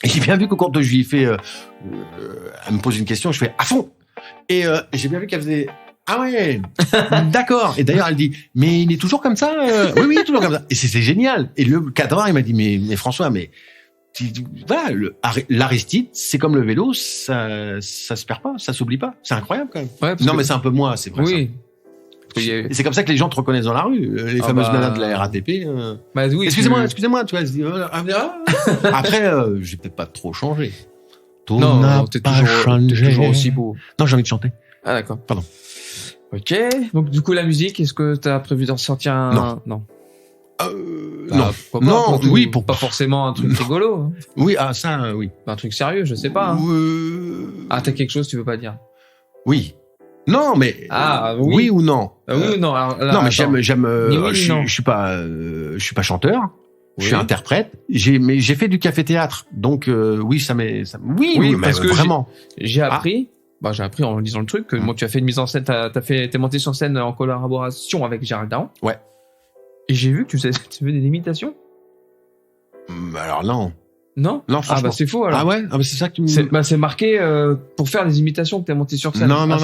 et j'ai bien vu que quand je lui ai fait, elle me pose une question, je fais à fond, et j'ai bien vu qu'elle faisait, ah ouais, d'accord. Et d'ailleurs, elle dit, mais il est toujours comme ça? Oui, toujours comme ça. Et c'est génial. Et le cadreur, il m'a dit, mais François, mais voilà, l'Aristide, c'est comme le vélo, ça se perd pas, ça s'oublie pas. C'est incroyable quand même. Ouais, non, mais c'est un peu moi, c'est vrai. Oui. Ça. Et c'est comme ça que les gens te reconnaissent dans la rue, les fameuses nanas de la RATP. Bah oui. Excusez-moi, tu vois. Après, j'ai peut-être pas trop changé. Non, t'es toujours aussi beau. Non, j'ai envie de chanter. Ah d'accord. Pardon. Ok. Donc du coup, la musique, est-ce que t'as prévu d'en sortir un? Non. Non, oui, pour pas forcément un truc rigolo. Hein. Oui, ça, oui. Un truc sérieux, je sais pas. Hein. Ah, t'as quelque chose, tu veux pas dire? Oui. Non, mais oui ou non? Oui ou non? Alors, non, mais j'aime. Je suis pas chanteur. Oui. Je suis interprète. J'ai fait du café-théâtre, donc oui, ça m'est. Oui, parce que vraiment. J'ai appris. Bah, j'ai appris en lisant le truc que tu as fait une mise en scène, t'es monté sur scène en collaboration avec Gérald Daron. Ouais. Et j'ai vu que tu fais des imitations. Alors non. Non, franchement. Ah bah c'est faux alors. Ah ouais, c'est ça que tu me. C'est marqué pour faire des imitations que t'es monté sur scène. Non. Alors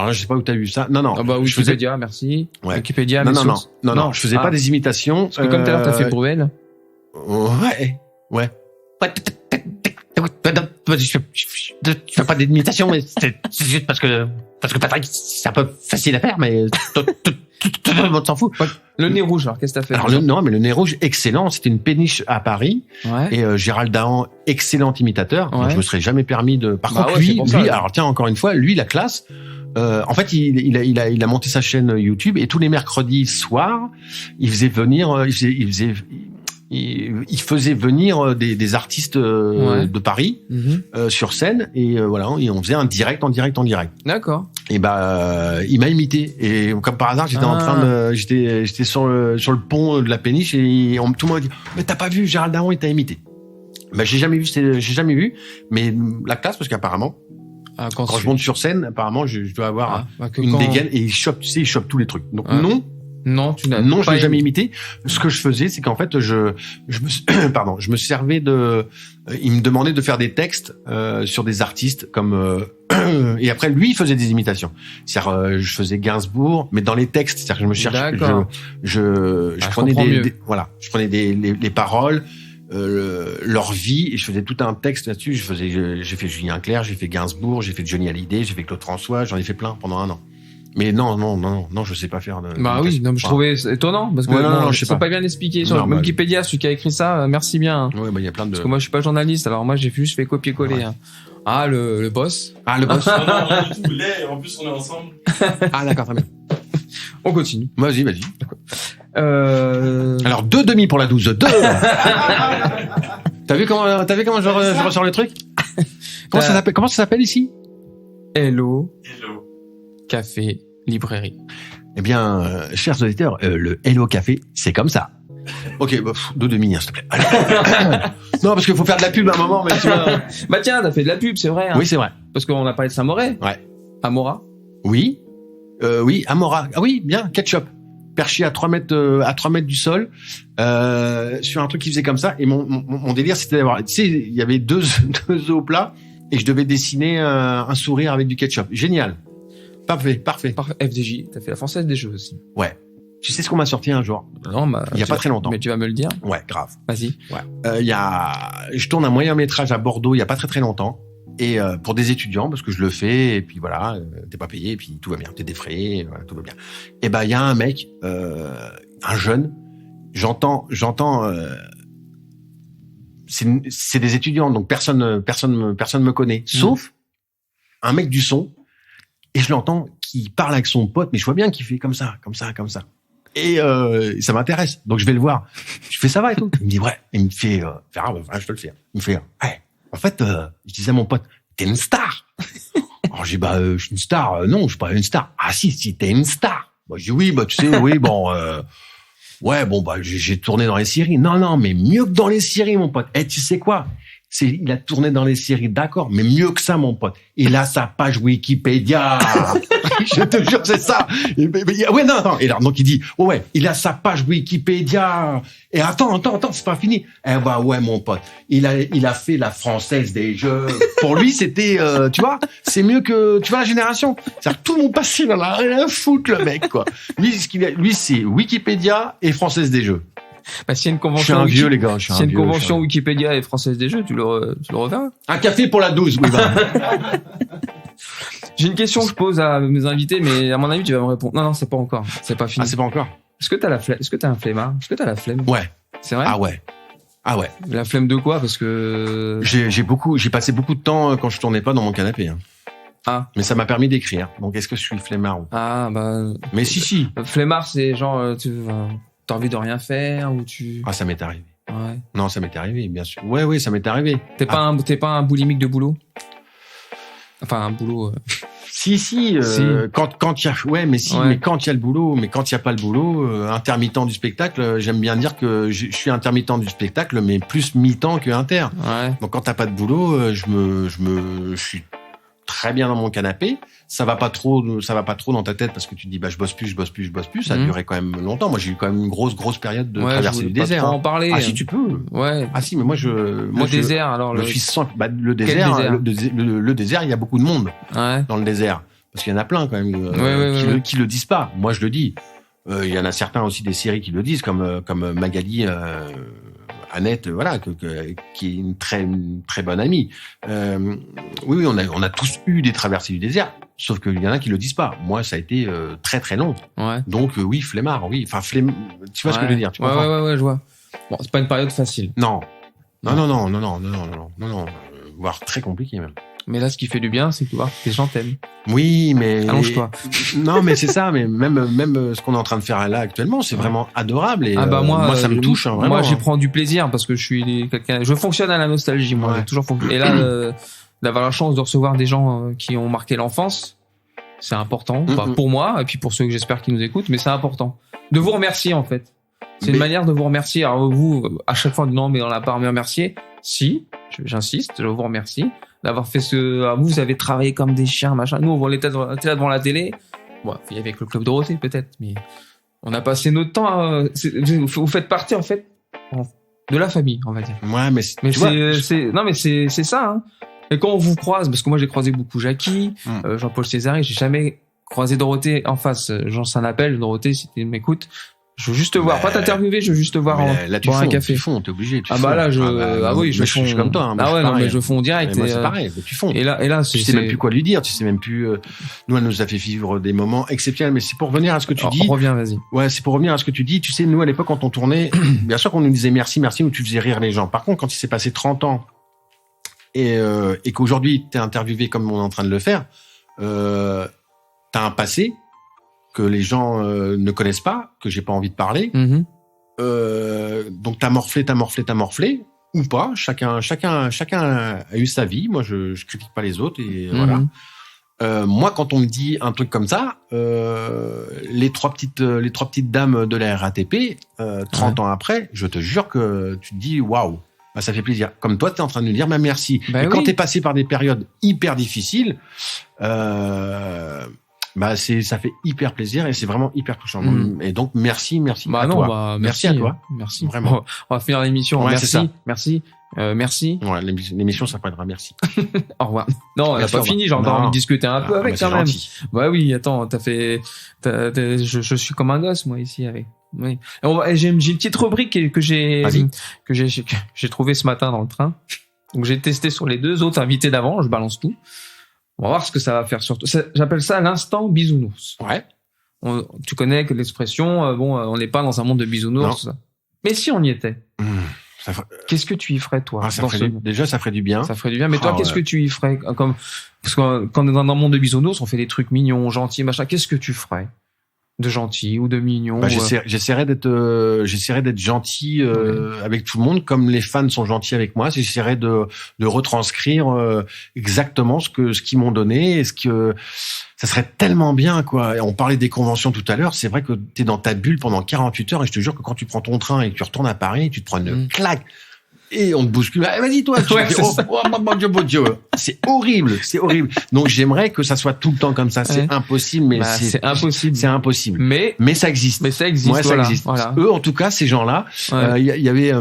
là, je sais pas où t'as vu ça. Non. Ah bah Wikipédia, merci. Ouais. Wikipédia. Non. Je faisais pas des imitations. Parce que comme tout à l'heure t'as fait Bruel. Ouais. Je fais pas d'imitation, mais c'est juste parce que Patrick, c'est un peu facile à faire, mais tout le monde s'en fout. Le nez rouge, alors qu'est-ce que t'as fait? Alors le nez rouge, excellent. C'était une péniche à Paris. Ouais. Et Gérald Dahan, excellent imitateur. Ouais. Donc, je me serais jamais permis de. Par contre, lui, alors tiens, encore une fois, lui, la classe. En fait, il a monté sa chaîne YouTube et tous les mercredis soirs, il faisait venir, il faisait venir des artistes de Paris sur scène et voilà, et on faisait un direct en direct. D'accord. Et il m'a imité et comme par hasard j'étais sur le pont de la péniche et tout le monde a dit mais t'as pas vu Gérald Daron, il t'a imité. J'ai jamais vu, mais la classe parce qu'apparemment quand je monte sur scène, apparemment je dois avoir une dégaine et il chope tous les trucs. Donc Non, je l'ai jamais imité. Ce que je faisais, c'est qu'en fait, je me servais il me demandait de faire des textes sur des artistes comme et après lui, il faisait des imitations. C'est-à-dire, je faisais Gainsbourg, mais dans les textes, c'est-à-dire que je me cherchais, je prenais les paroles, leur vie, et je faisais tout un texte là-dessus. J'ai fait Julien Clerc, j'ai fait Gainsbourg, j'ai fait Johnny Hallyday, j'ai fait Claude François, j'en ai fait plein pendant 1 an. Mais non, je sais pas faire de. Bah oui, non, je trouvais étonnant parce que je sais pas bien expliqué sur Wikipédia, celui qui a écrit ça, merci bien. Ouais, il y a plein de. Parce que moi je suis pas journaliste, alors moi j'ai juste fait copier-coller. Ouais. Hein. Ah le boss. Ah le boss. non, en plus on est ensemble. Ah d'accord, très bien. On continue. Vas-y. D'accord. Alors 2 demi pour la 12. 2. T'as vu comment je ressors le truc? Comment ça s'appelle ici? Hello. Café, librairie. Eh bien, chers auditeurs, le Hello Café, c'est comme ça. Ok, bah, deux demi, s'il te plaît. Allez. Non, parce qu'il faut faire de la pub à un moment, mais tu vois. Bah tiens, t'as fait de la pub, c'est vrai. Hein. Oui, c'est vrai. Parce qu'on a parlé de Saint-Moret. Ouais. Amora. Oui. Oui, Amora. Ah oui, bien, ketchup. Perché à 3 mètres du sol, sur un truc qui faisait comme ça. Et mon délire, c'était d'avoir, tu sais, il y avait deux œufs au plat et je devais dessiner un sourire avec du ketchup. Génial. Parfait. FDJ, t'as fait la Française des Jeux aussi. Ouais. Tu sais ce qu'on m'a sorti un jour? Non, bah. Il y a pas très longtemps. Mais tu vas me le dire. Ouais, grave. Vas-y. Ouais. Je tourne un moyen métrage à Bordeaux il y a pas très longtemps. Et pour des étudiants, parce que je le fais, et puis voilà, t'es pas payé, et puis tout va bien, t'es défrayé, voilà, tout va bien. Et ben il y a un mec, un jeune, j'entends, c'est des étudiants, donc personne me connaît, sauf un mec du son, et je l'entends qui parle avec son pote, mais je vois bien qu'il fait comme ça. Et ça m'intéresse, donc je vais le voir. Je fais ça va et tout. Il me dit ouais, il me fait, je te le fais. Il me fait ouais. En fait, je disais à mon pote, t'es une star. Alors j'ai dit, je suis une star. Non, je suis pas une star. Ah si, t'es une star. Bah, je dis oui, tu sais, oui, bon, j'ai tourné dans les séries. Non, mais mieux que dans les séries, mon pote. Tu sais quoi? Il a tourné dans les séries, d'accord, mais mieux que ça, mon pote. Il a sa page Wikipédia. Je te jure, c'est ça. Ouais, non. Et alors, donc, il dit, ouais, il a sa page Wikipédia. Et attends, c'est pas fini. Ouais, mon pote. Il a fait la Française des Jeux. Pour lui, c'était, tu vois, c'est mieux que, tu vois, la génération. C'est-à-dire, tout mon passé, il en a rien à foutre, le mec, quoi. Lui, c'est Wikipédia et Française des Jeux. Bah, s'il y a une convention. Je suis un vieux, les gars. S'il y a une convention Wikipédia et Française des Jeux, tu le reverras. Un café pour la 12, oui, bah. J'ai une question que je pose à mes invités, mais à mon avis, tu vas me répondre. Non, c'est pas encore. C'est pas fini. Ah, c'est pas encore. Est-ce que t'as la flemme? Est-ce que t'as un flemmard? Est-ce que t'as la flemme? Ouais. C'est vrai? Ah ouais. La flemme de quoi? Parce que. J'ai passé beaucoup de temps quand je tournais pas dans mon canapé, hein. Ah. Mais ça m'a permis d'écrire. Donc, est-ce que je suis flemmard? Ah, bah. Mais si. Flemmard, c'est genre, t'as envie de rien faire ou tu. Ah, ça m'est arrivé. Ouais. Non, ça m'est arrivé, bien sûr. Ouais, ça m'est arrivé. T'es pas un boulimique de boulot? Enfin, un boulot. Si. Quand il y a, mais quand il y a le boulot, mais quand il y a pas le boulot, intermittent du spectacle, j'aime bien dire que je suis intermittent du spectacle, mais plus mi-temps que inter. Ouais. Donc quand t'as pas de boulot, je suis très bien dans mon canapé. Ça va pas trop dans ta tête parce que tu te dis, je bosse plus. Ça a duré quand même longtemps. Moi, j'ai eu quand même une grosse période de traversée du désert. Pas trop en parler. Ah, si tu peux. Ouais. Ah, si, mais moi, le désert, alors. Je suis sans, le désert, le désert, il y a beaucoup de monde. Ouais. Dans le désert. Parce qu'il y en a plein, quand même, qui le disent pas. Moi, je le dis. Il y en a certains aussi des séries qui le disent, comme Magali, Annette, voilà, qui est une très bonne amie. Oui, on a tous eu des traversées du désert. Sauf qu'il y en a qui le disent pas. Moi, ça a été très long. Ouais. Donc oui, flemmard, oui. Enfin, tu vois ce que je veux dire, tu comprends? Ouais, je vois. Bon, c'est pas une période facile. Non, voire très compliqué même. Mais là, ce qui fait du bien, c'est que les gens t'aiment. Oui, mais allonge-toi. Non, mais c'est ça. Mais même ce qu'on est en train de faire là actuellement, c'est vraiment adorable. Et moi, ça me touche. Vraiment. Moi, j'y prends du plaisir parce que je suis quelqu'un. Je fonctionne à la nostalgie. Moi, j'ai toujours fonctionné. Et là, d'avoir la chance de recevoir des gens qui ont marqué l'enfance, c'est important. Enfin, pour moi et puis pour ceux que j'espère qui nous écoutent, mais c'est important de vous remercier en fait. C'est une manière de vous remercier. Alors vous, à chaque fois, non, mais on l'a pas remercié. Si, j'insiste, je vous remercie d'avoir fait vous avez travaillé comme des chiens, machin. Nous, on était là devant la télé. Bon, il y avait le Club Dorothée, peut-être, mais on a passé notre temps vous faites partie, en fait, de la famille, on va dire. Ouais, mais c'est ça, hein. Et quand on vous croise, parce que moi, j'ai croisé beaucoup Jackie, Jean-Paul Césari, j'ai jamais croisé Dorothée en face. J'en un appel, Dorothée, si tu m'écoutes. Je veux juste te voir, pas t'interviewer, je veux juste te voir boire un café. Tu fonds, t'es obligé. Je fonds. Je suis comme toi. Hein, ah ouais, non, mais je fonds direct. Moi, c'est pareil, tu fonds. Et là, tu sais même plus quoi lui dire, tu sais même plus. Nous, elle nous a fait vivre des moments exceptionnels, mais c'est pour revenir à ce que tu dis. Reviens, vas-y. Ouais, c'est pour revenir à ce que tu dis. Tu sais, nous, à l'époque, quand on tournait, bien sûr qu'on nous disait merci, ou tu faisais rire les gens. Par contre, quand il s'est passé 30 ans et qu'aujourd'hui, t'es interviewé comme on est en train de le faire, t'as un passé que les gens ne connaissent pas, que j'ai pas envie de parler. Donc t'as morflé, ou pas. Chacun a eu sa vie. Moi, je critique pas les autres et voilà. moi, quand on me dit un truc comme ça, les trois petites dames de la RATP, 30 ans après, je te jure que tu te dis waouh, bah, ça fait plaisir. Comme toi, tu es en train de nous dire, bah, merci. Et quand tu es passé par des périodes hyper difficiles, bah ça fait hyper plaisir et c'est vraiment hyper touchant. Et donc merci à toi. Merci à toi. Merci. Vraiment. On va finir l'émission. Ouais, merci. Merci. Ouais, l'émission s'appellera merci. Au revoir. Non, on n'a pas fini. J'ai encore envie de discuter un peu avec quand même. Ouais, oui. Attends, je suis comme un gosse moi ici avec. Oui. J'ai une petite rubrique que j'ai trouvé ce matin dans le train. Donc j'ai testé sur les 2 autres invités d'avant. Je balance tout. On va voir ce que ça va faire surtout. J'appelle ça l'instant bisounours. Ouais. Tu connais l'expression, on n'est pas dans un monde de bisounours. Mais si on y était, qu'est-ce que tu y ferais, toi? Déjà, ça ferait du bien. Ça ferait du bien. Mais toi, qu'est-ce que tu y ferais? Parce que quand on est dans un monde de bisounours, on fait des trucs mignons, gentils, machin. Qu'est-ce que tu ferais? De gentil ou de mignon? Bah, j'essaierais d'être gentil avec tout le monde, comme les fans sont gentils avec moi. J'essaierais de retranscrire exactement ce qu'ils m'ont donné. Ça serait tellement bien, quoi. Et on parlait des conventions tout à l'heure. C'est vrai que t'es dans ta bulle pendant 48 heures et je te jure que quand tu prends ton train et que tu retournes à Paris, tu te prends une claque. Et on te bouscule. Ah, vas-y, toi. Mon Dieu. C'est horrible. Donc, j'aimerais que ça soit tout le temps comme ça. C'est impossible, mais c'est impossible. C'est impossible. Mais ça existe. Ouais, ça existe. Voilà. Eux, en tout cas, ces gens-là, y avait,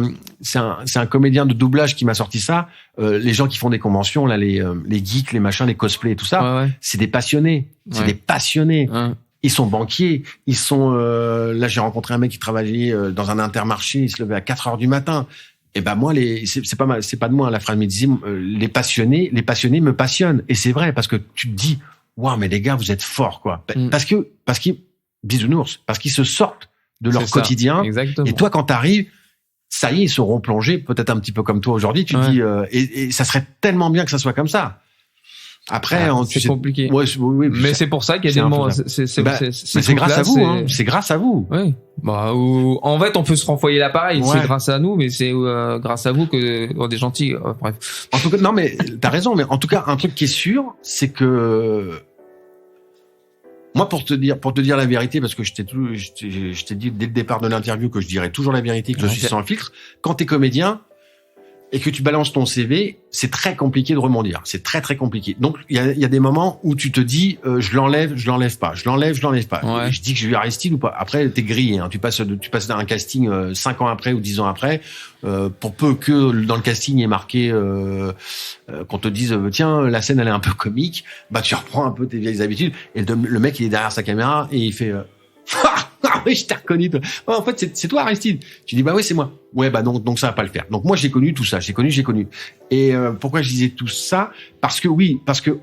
c'est un comédien de doublage qui m'a sorti ça. Les gens qui font des conventions, là, les geeks, les machins, les cosplays et tout ça. C'est des passionnés. C'est des passionnés. Ils sont banquiers. Ils sont, là, j'ai rencontré un mec qui travaillait dans un Intermarché. Il se levait à 4 heures du matin. Et ben moi, c'est pas de moi, la phrase, mais disait, les passionnés me passionnent. Et c'est vrai, parce que tu te dis, waouh, mais les gars, vous êtes forts, quoi. Parce qu'ils, bisounours, parce qu'ils se sortent de leur quotidien. Exactement. Et toi, quand t'arrives, ça y est, ils seront plongés, peut-être un petit peu comme toi aujourd'hui, tu te dis, et ça serait tellement bien que ça soit comme ça. Après, c'est compliqué. Oui, mais c'est pour ça qu'il y a des moments. C'est grâce à vous. Hein. C'est grâce à vous. Oui. Bah, en fait, on peut se renvoyer l'appareil. C'est grâce à nous, mais c'est grâce à vous que on est gentils. Bref. En tout cas, non, mais t'as raison. Mais en tout cas, un truc qui est sûr, c'est que moi, pour te dire la vérité, parce que je t'ai dit dès le départ de l'interview que je dirais toujours la vérité, que je suis sans filtre. Quand t'es comédien et que tu balances ton CV, c'est très compliqué de rebondir. C'est très très compliqué. Donc il y a des moments où tu te dis je l'enlève pas. Ouais. Je dis que je vais Aristide ou pas. Après t'es grillé. Hein. Tu passes dans un casting 5 ans après ou 10 ans après. Pour peu que dans le casting il y ait marqué qu'on te dise tiens la scène elle est un peu comique, bah tu reprends un peu tes vieilles habitudes et le mec il est derrière sa caméra et il fait ah oui, je t'ai reconnu, toi. Oh, en fait, c'est toi, Aristide. Tu dis, bah oui, c'est moi. Ouais, bah donc ça va pas le faire. Donc moi, j'ai connu tout ça. J'ai connu. Et pourquoi je disais tout ça? Parce que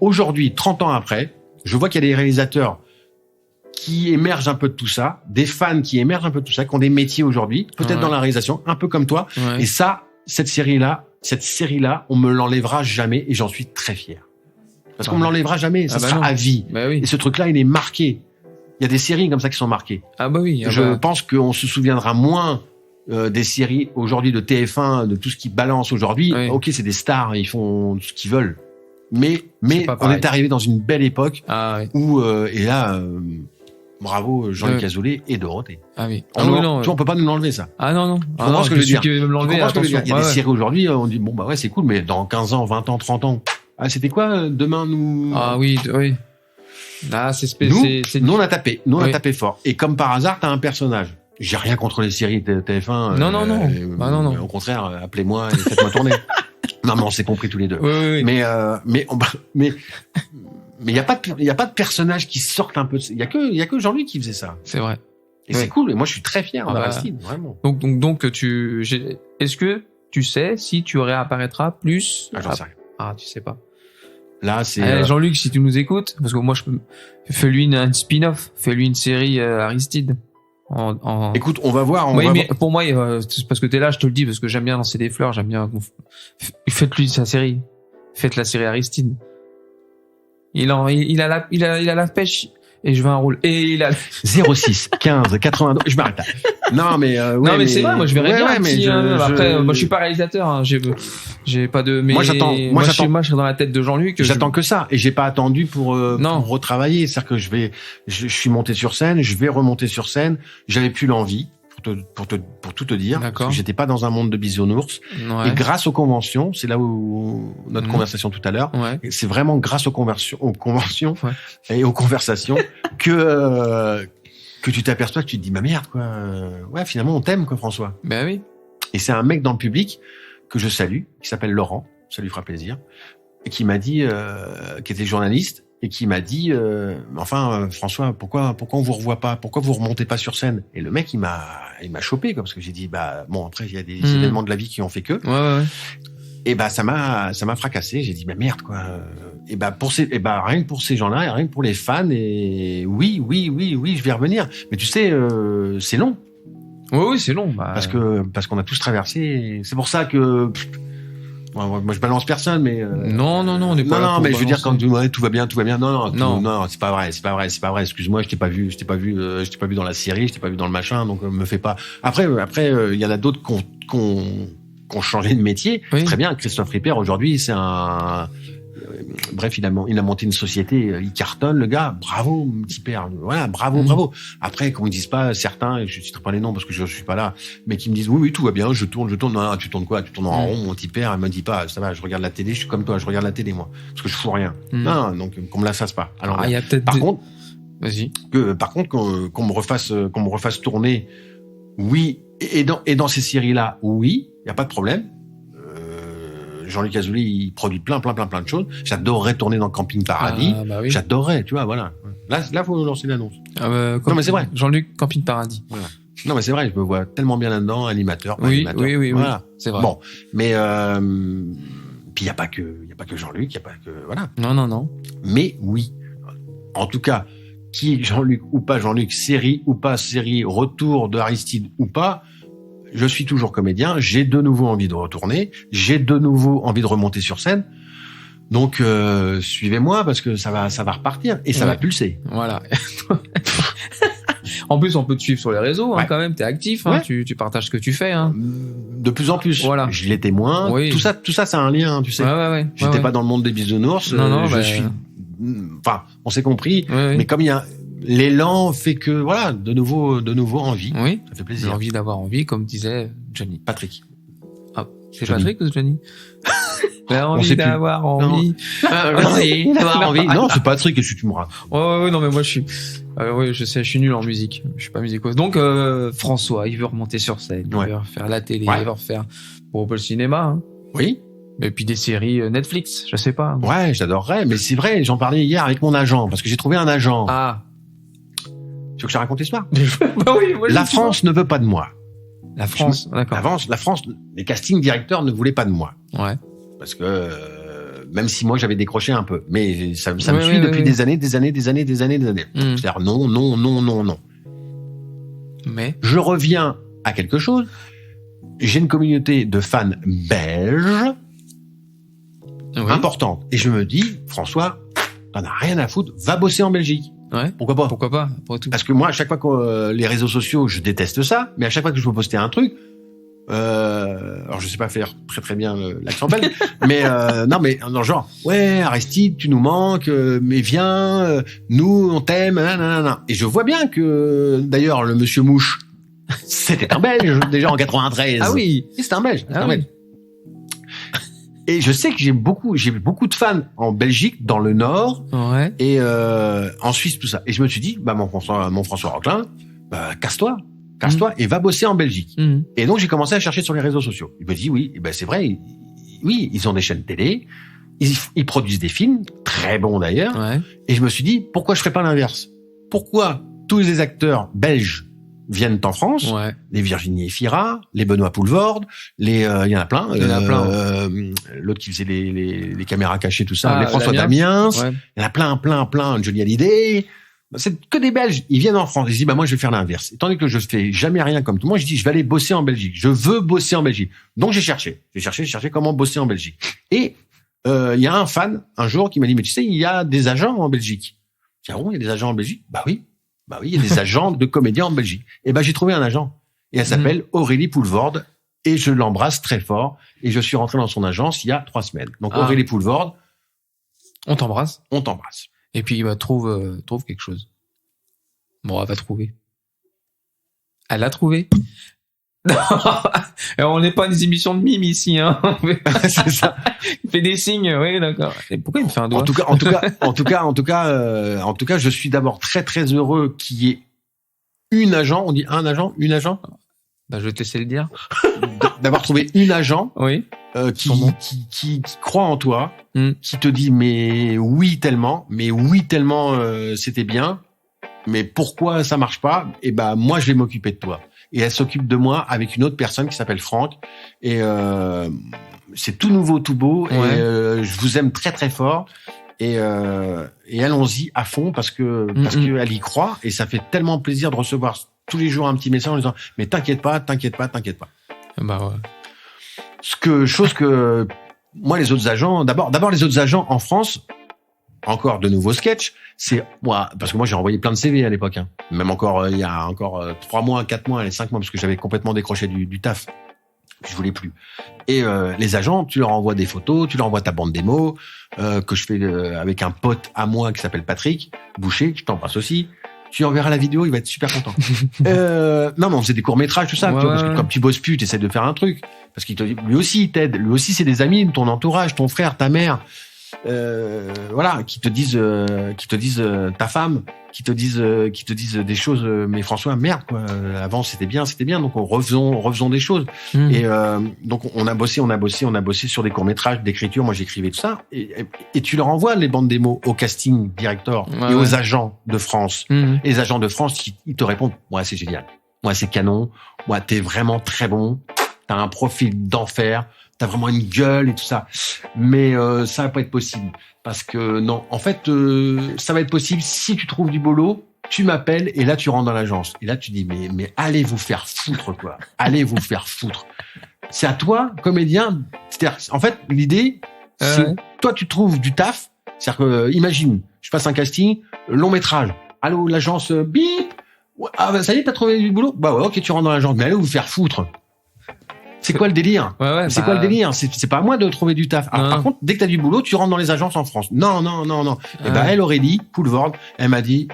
aujourd'hui, 30 ans après, je vois qu'il y a des réalisateurs qui émergent un peu de tout ça, des fans qui émergent un peu de tout ça, qui ont des métiers aujourd'hui, peut-être dans la réalisation, un peu comme toi. Ouais. Et ça, cette série-là, on me l'enlèvera jamais et j'en suis très fier. Parce qu'on me l'enlèvera jamais. Ça sera à vie. Bah oui. Et ce truc-là, il est marqué. Il y a des séries comme ça qui sont marquées. Ah bah oui. Je pense qu'on se souviendra moins des séries aujourd'hui de TF1, de tout ce qui balance aujourd'hui. Oui. Ok, c'est des stars, ils font ce qu'ils veulent. Mais on est arrivé dans une belle époque où et là, bravo Jean-Luc Azoulay et Dorothée. Ah oui. On peut pas nous l'enlever ça. Ah non. Tu comprends ce que je veux dire. Il y a des séries aujourd'hui, on dit bon bah ouais c'est cool, mais dans 15 ans, 20 ans, 30 ans, c'était quoi demain nous? Ah oui. Là, nous on a tapé, on a tapé fort. Et comme par hasard, t'as un personnage. J'ai rien contre les séries TF1. Non. Au contraire, appelez-moi et faites-moi tourner. Non, mais on s'est compris tous les deux. Oui. Mais il y a pas de personnage qui sortent un peu. Il y a que Jean-Luc qui faisait ça. C'est vrai. Et c'est cool. Et moi, je suis très fier d'Aristide, vraiment. Donc est-ce que tu sais si tu réapparaîtras plus? J'en sais rien. Ah, tu sais pas. Là, c'est Jean-Luc, si tu nous écoutes, parce que moi, fais-lui un spin-off, fais-lui une série Aristide. Écoute, on va voir. Mais pour moi, c'est parce que t'es là, je te le dis, parce que j'aime bien lancer des fleurs, j'aime bien. Faites-lui sa série. Faites la série Aristide. Il a la pêche. et je veux un rôle. Et il a 06 15 82. Je m'arrête là. Non mais non mais c'est vrai, moi je verrais bien. mais après, moi je suis pas réalisateur. Hein, j'ai pas de. Mais moi j'attends. Moi je serais dans la tête de Jean-Luc. J'attends que ça et j'ai pas attendu pour retravailler. C'est-à-dire que je suis monté sur scène, je vais remonter sur scène. J'avais plus l'envie. Pour tout te dire, parce que j'étais pas dans un monde de bisounours. Ouais. Et grâce aux conventions, c'est là où notre conversation tout à l'heure, c'est vraiment grâce aux conventions et aux conversations que tu t'aperçois que tu te dis, bah merde, quoi. Ouais, finalement, on t'aime, quoi, François. Ben oui. Et c'est un mec dans le public que je salue, qui s'appelle Laurent, ça lui fera plaisir, et qui m'a dit, qui était journaliste, et qui m'a dit, François, pourquoi on vous revoit pas, pourquoi vous remontez pas sur scène? Et le mec, il m'a chopé, quoi, parce que j'ai dit, bah, bon, après, il y a des événements de la vie qui ont fait que. Ouais. Et bah, ça m'a fracassé. J'ai dit, bah, merde, quoi. Et bah, rien que pour ces gens-là, et rien que pour les fans, et oui, je vais revenir. Mais tu sais, c'est long. Oui, c'est long. Bah... Parce qu'on a tous traversé. C'est pour ça que, moi, je balance personne, mais non, on n'est pas là. Non, mais je veux dire quand tout va bien. Non, c'est pas vrai. Excuse-moi, je t'ai pas vu dans la série, je t'ai pas vu dans le machin, donc me fais pas. Après, il y en a d'autres qui ont changé de métier. Oui. Très bien, Christophe Ripper aujourd'hui, c'est un. Bref, il a monté une société, il cartonne, le gars. Bravo, mon petit père. Voilà, bravo. Après, qu'on me dise pas certains, et je citerai pas les noms parce que je suis pas là, mais qui me disent oui, tout va bien, je tourne. Non, tu tournes quoi? Tu tournes en rond, mon petit père. Elle me dit pas, ça va, je regarde la télé, je suis comme toi, je regarde la télé, moi. Parce que je fous rien. Non, donc, qu'on me la fasse pas. Alors, il y a peut-être contre, vas-y. Par contre, qu'on me refasse tourner, oui, et dans ces séries-là, oui, il y a pas de problème. Jean-Luc Azoulay, il produit plein de choses. J'adorerais tourner dans Camping Paradis. Ah, bah oui. J'adorerais, tu vois, voilà. Là, faut lancer l'annonce. Non, mais c'est vrai. Jean-Luc Camping Paradis. Voilà. Non, mais c'est vrai, je me vois tellement bien là-dedans, animateur. Oui, voilà. C'est vrai. Bon, mais puis il y a pas que Jean-Luc, il y a pas que voilà. Non. Mais oui. En tout cas, qui est Jean-Luc ou pas Jean-Luc, série ou pas série, retour de Aristide ou pas, je suis toujours comédien, j'ai de nouveau envie de retourner, j'ai de nouveau envie de remonter sur scène. Donc suivez-moi parce que ça va repartir et ça va pulser. Voilà. En plus, on peut te suivre sur les réseaux quand même, t'es actif, tu partages ce que tu fais. De plus en plus. Voilà. Je l'étais moins. Oui. Tout ça, c'est un lien, tu sais. Ouais. J'étais pas dans le monde des bisounours. Non, je suis. Enfin, on s'est compris. Mais comme il y a l'élan fait que voilà, de nouveau envie. Oui. Ça fait plaisir. L'envie d'avoir envie, comme disait Johnny. Patrick. Ah, c'est Johnny. Patrick ou Johnny? Envie d'avoir envie. D'avoir envie. Non, c'est Patrick, et tu me rates. Ouais, non, mais moi, je suis nul en musique. Je suis pas musicos. Donc, François, il veut remonter sur scène. Il veut refaire la télé, il veut refaire pour le cinéma. Oui. Et puis des séries Netflix, je sais pas. Ouais, j'adorerais, mais c'est vrai, j'en parlais hier avec mon agent, parce que j'ai trouvé un agent. Ah. Tu veux que je te raconte l'histoire? Bah oui, moi, la France ne veut pas de moi. La France, d'accord. La France, les casting directeurs ne voulaient pas de moi. Ouais. Parce que même si moi j'avais décroché un peu, mais ça me suit depuis des années. C'est-à-dire non. Mais je reviens à quelque chose. J'ai une communauté de fans belges importante, et je me dis, François, t'en as rien à foutre, va bosser en Belgique. Ouais. Pourquoi pas? Après tout. Parce que moi, à chaque fois que les réseaux sociaux, je déteste ça, mais à chaque fois que je veux poster un truc, alors je sais pas faire très bien l'accent belge, mais non, genre ouais, Aristide, tu nous manques, mais viens, nous on t'aime, nanana. Et je vois bien que d'ailleurs le monsieur Mouche, c'était un Belge déjà en 93. Ah oui, c'est un Belge. Et je sais que j'ai beaucoup de fans en Belgique, dans le Nord, et en Suisse, tout ça. Et je me suis dit, bah mon François Roquelin, casse-toi et va bosser en Belgique. Et donc j'ai commencé à chercher sur les réseaux sociaux. Il me dit oui, et ben c'est vrai, oui, ils ont des chaînes télé, ils produisent des films très bons d'ailleurs. Et je me suis dit, pourquoi je ferais pas l'inverse? Pourquoi tous les acteurs belges viennent en France, les Virginie Efira, les Benoît Poulvorde, il y en a plein. L'autre qui faisait les caméras cachées, tout ça, les François Damiens. Il y en a plein, Johnny Hallyday. C'est que des Belges. Ils viennent en France. Ils disent, moi, je vais faire l'inverse. Et tandis que je fais jamais rien comme tout le monde, je dis, je vais aller bosser en Belgique. Je veux bosser en Belgique. Donc, j'ai cherché comment bosser en Belgique. Et, il y a un fan, un jour, qui m'a dit, mais tu sais, il y a des agents en Belgique. Tiens, bon, il y a des agents en Belgique? Bah oui, il y a des agents de comédiens en Belgique. Et ben, j'ai trouvé un agent. Et elle s'appelle Aurélie Poulvorde. Et je l'embrasse très fort. Et je suis rentré dans son agence il y a 3 semaines. Donc, Aurélie Poulvorde. On t'embrasse. On t'embrasse. Et puis, trouve quelque chose. Bon, elle va trouver. Elle l'a trouvé. On n'est pas des émissions de mime ici, hein. C'est ça. Il fait des signes, oui, d'accord. Et pourquoi il me fait un doigt? En tout cas, je suis d'abord très très heureux qu'il y ait une agent. On dit un agent, une agent. Bah, je vais te laisser le dire. D'avoir trouvé une agent. Oui. Qui croit en toi, qui te dit mais oui tellement, c'était bien, mais pourquoi ça marche pas? Et ben moi je vais m'occuper de toi. Et elle s'occupe de moi avec une autre personne qui s'appelle Franck. Et c'est tout nouveau, tout beau. Ouais. Et je vous aime très très fort. Et allons-y à fond parce que elle y croit. Et ça fait tellement plaisir de recevoir tous les jours un petit message en disant mais t'inquiète pas. Bah ouais. Chose que moi les autres agents, d'abord les autres agents en France, encore de nouveaux sketchs, c'est moi parce que moi j'ai envoyé plein de CV à l'époque, hein. Même encore il y a encore 3 mois, 4 mois, 5 mois parce que j'avais complètement décroché du taf. Je voulais plus. Et les agents, tu leur envoies des photos, tu leur envoies ta bande démo que je fais avec un pote à moi qui s'appelle Patrick Boucher, je t'embrasse aussi. Tu enverras la vidéo, il va être super content. Non, mais on faisait des courts-métrages, tout ça. Ouais, parce que comme tu bosses plus, tu essaies de faire un truc. Parce qu'il te dit, lui aussi, il t'aide. Lui aussi, c'est des amis, ton entourage, ton frère, ta mère. Voilà, qui te disent ta femme, qui te disent des choses. Mais François, merde, quoi. Avant, c'était bien. Donc, refaisons des choses. Et donc, on a bossé sur des courts-métrages, d'écriture. Moi, j'écrivais tout ça. Et tu leur envoies les bandes démos au casting director et aux agents de France. Et les agents de France, ils te répondent, ouais, c'est génial. Ouais, c'est canon. Ouais, t'es vraiment très bon. T'as un profil d'enfer. T'as vraiment une gueule et tout ça. Mais ça va pas être possible. Parce que non, en fait, ça va être possible si tu trouves du boulot, tu m'appelles et là, tu rentres dans l'agence. Et là, tu dis, mais allez vous faire foutre, quoi. Allez vous faire foutre. C'est à toi, comédien. C'est-à-dire, en fait, l'idée, c'est toi, tu trouves du taf. C'est-à-dire que, imagine, je passe un casting, long métrage. Allô, l'agence, bip. Ah, bah, ça y est, t'as trouvé du boulot? Bah ouais, ok, tu rentres dans l'agence. Mais allez vous faire foutre. C'est quoi le délire? C'est quoi le délire? C'est pas à moi de trouver du taf. Alors, par contre, dès que t'as du boulot, tu rentres dans les agences en France. Non. Et ben, elle, Aurélie Poulvorde, elle m'a dit,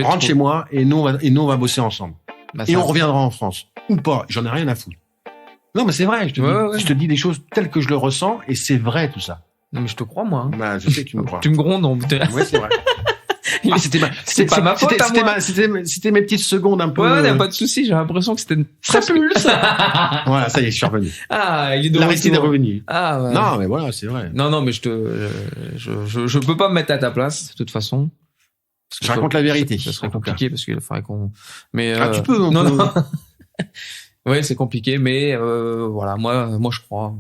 rentre chez moi et nous, on va bosser ensemble. Et on reviendra en France. Ou pas. J'en ai rien à foutre. Non, mais c'est vrai. Je te dis des choses telles que je le ressens et c'est vrai, tout ça. Non, mais je te crois, moi. Hein. Bah, je sais que tu me crois. Tu me grondes, donc. Ouais, c'est vrai. C'est pas ma faute, c'était mes petites secondes un peu. Ouais, y a pas de souci, j'ai l'impression que c'était ça pulse. Voilà, ça y est, je suis revenu. Ah, il est de L'aristide est revenu. Ah, ouais. Non, mais voilà, c'est vrai. Non, mais je peux pas me mettre à ta place, de toute façon. Parce que je raconte la vérité. Ça serait compliqué parce qu'il faudrait qu'on, mais, tu peux, non. Ouais, c'est compliqué, mais, voilà, moi, je crois.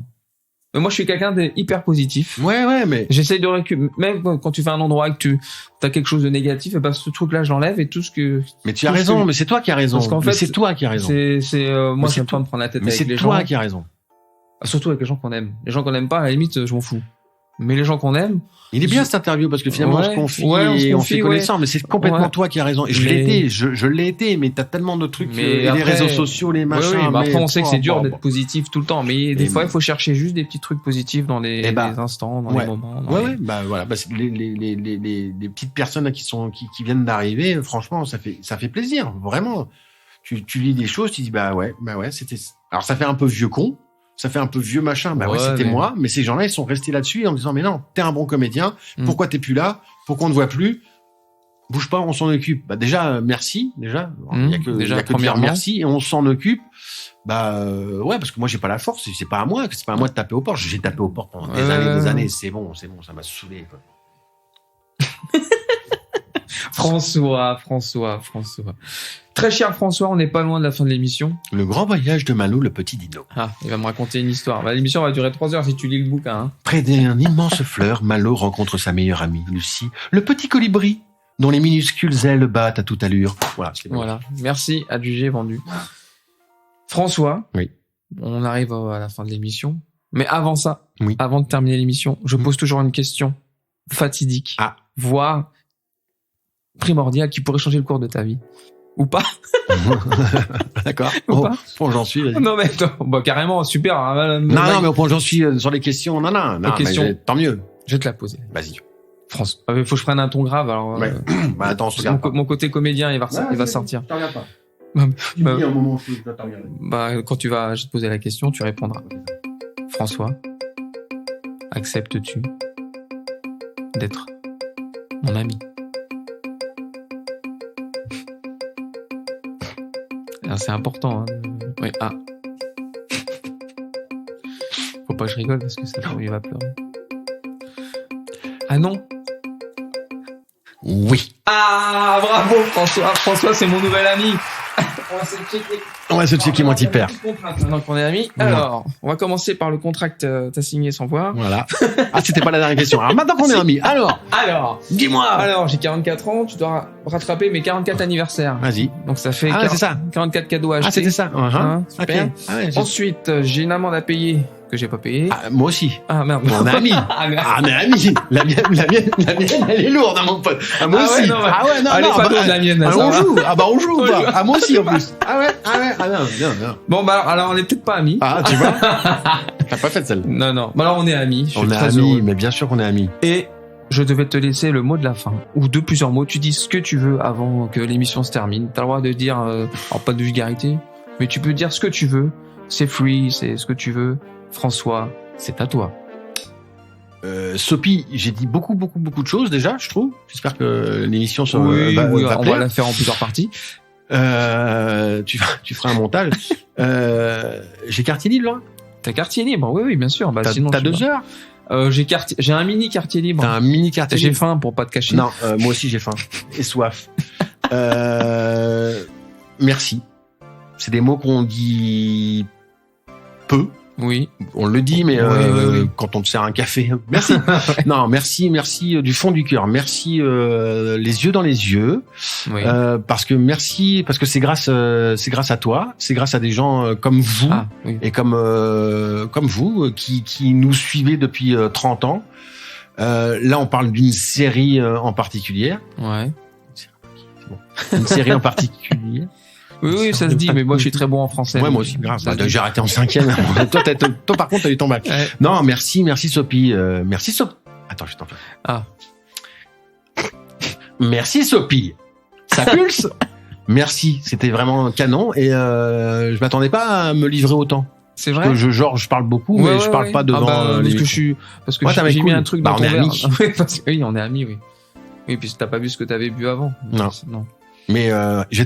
Mais moi, je suis quelqu'un de hyper positif. Ouais, mais j'essaye de récupérer. Même quand tu fais un endroit et que tu as quelque chose de négatif, et ben ce truc-là, je l'enlève et tout ce que. Mais tu as raison. Mais c'est toi qui as raison. Parce qu'en fait, c'est toi qui as raison. Moi, j'aime pas me prendre la tête avec les gens. Mais c'est toi qui as raison. Surtout avec les gens qu'on aime. Les gens qu'on aime pas, à la limite, je m'en fous. Mais les gens qu'on aime. Il est bien cette interview parce que finalement on se confie et on fait connaissance, mais c'est complètement toi qui as raison. Et je l'ai été, mais t'as tellement de trucs, les réseaux sociaux, les machins. Mais après on sait que c'est dur d'être positif tout le temps, mais des fois il faut chercher juste des petits trucs positifs dans les instants, dans les moments. Bah voilà, les petites personnes qui viennent d'arriver, franchement ça fait plaisir, vraiment. Tu lis des choses, tu dis bah ouais, c'était. Alors ça fait un peu vieux con. Ça fait un peu vieux machin. Bah ouais, c'était moi. Mais ces gens-là, ils sont restés là-dessus en me disant, mais non, t'es un bon comédien. Pourquoi t'es plus là? Pourquoi on ne voit plus? Bouge pas, on s'en occupe. Bah déjà, merci. Déjà, il y a que dire merci et on s'en occupe. Bah ouais, parce que moi j'ai pas la force. C'est pas à moi de taper aux portes. J'ai tapé aux portes pendant des années. C'est bon, ça m'a saoulé, quoi. François. Très cher François, on n'est pas loin de la fin de l'émission. Le grand voyage de Malo, le petit dino. Ah, il va me raconter une histoire. L'émission va durer 3 heures si tu lis le bouquin. Hein. Près d'un immense fleur, Malo rencontre sa meilleure amie, Lucie, le petit colibri, dont les minuscules ailes battent à toute allure. Voilà. Merci, adjugé, vendu. François. Oui. On arrive à la fin de l'émission. Mais avant ça, avant de terminer l'émission, je pose toujours une question fatidique. Ah. Voire primordial qui pourrait changer le cours de ta vie. Ou pas? D'accord. Ou Au pas point où j'en suis, vas-y. Non, mais attends, bah, carrément, super. Non, mais au point où j'en suis sur les questions, non, questions. mais tant mieux. Je vais te la poser. Vas-y. France. Faut que je prenne un ton grave, alors. Ouais. Bah, attends, on se regarde pas. mon côté comédien, il va sortir. Je te regarde pas. Bah, Dis-moi un moment où je dois te regarder. bah, quand je vais te poser la question, tu répondras. François, acceptes-tu d'être mon ami? Alors, c'est important. Hein. Oui, ah. Faut pas que je rigole parce que ça il va pleurer. Ah non? Oui. Ah, bravo François. François, c'est mon nouvel ami. On va se checker mon petit père. Maintenant qu'on est amis. Alors, on va commencer par le contrat que t'as signé sans voir. Voilà. Ah, c'était pas la dernière question. Alors maintenant qu'on est amis, alors, dis-moi. Alors, j'ai 44 ans, tu dois rattraper mes 44 anniversaires. Vas-y. Donc ça fait Ah, c'est ça. 44 cadeaux à acheter. Ah, c'était ça. Hein, super. Ok. Ah, ouais, Ensuite, j'ai une amende à payer que j'ai pas payée. ah, moi aussi. Ah merde. On est amis. Ah, merde. Ah, mais amis. La mienne, elle est lourde, hein, mon pote. Ah, moi Ah ouais, aussi. non, ouais. Ah ouais, non, Elle est non. pas bah, lourde, la mienne, ah, ça on va. joue. Ah, bah, on joue ou On pas? joue. Ah, moi aussi, en plus. Ah ouais. Ah, non, non. Bon, bah, alors on est peut-être pas amis. Ah, tu vois? T'as pas fait celle-là. Non, non. Bah, alors on est amis. Je suis On est très amis, heureux. mais bien sûr qu'on est amis. Et je devais te laisser le mot de la fin, ou de plusieurs mots. Tu dis ce que tu veux avant que l'émission se termine. T'as le droit de dire, alors pas de vulgarité, mais tu peux dire ce que tu veux. C'est free, c'est ce que tu veux. François, c'est à toi. Sophie, j'ai dit beaucoup de choses déjà, je trouve. J'espère que l'émission va Oui, on plaire. va la faire en plusieurs parties. Tu feras un montage. J'ai quartier libre, là. T'as quartier libre, oui, bien sûr. Bah, sinon, T'as je sais 2 pas. heures. J'ai un mini quartier libre. T'as un mini quartier J'ai libre. faim pour pas te cacher. Non, moi aussi j'ai faim et soif. Merci. C'est des mots qu'on dit peu. Oui. On le dit, mais Oui. quand on te sert un café. Merci. Non, merci du fond du cœur. Merci les yeux dans les yeux. Oui. Parce que c'est grâce à toi, c'est grâce à des gens comme vous Ah, oui. et comme vous qui nous suivez depuis 30 ans. Là, on parle d'une série en particulier. Ouais. Une série en particulier. Oui, ça se dit, mais moi, je suis très bon en français. Ouais, moi aussi, grave. Ça se dit. J'ai arrêté en 5e. toi, par contre, t'as eu ton bac. Ouais. Non, merci Sophie. Merci Sophie. Attends, je t'en prie. Ah. Merci Sophie. Ça pulse. Merci. C'était vraiment canon et je m'attendais pas à me livrer autant. C'est Parce vrai? que je parle beaucoup, mais je parle pas devant parce les que micros. j'ai t'avais mis cool. un truc Bah, dans on ton est verre. amis. Oui, oui, on est amis, oui. Oui, puis t'as pas vu ce que t'avais bu avant. Non. Non. Mais je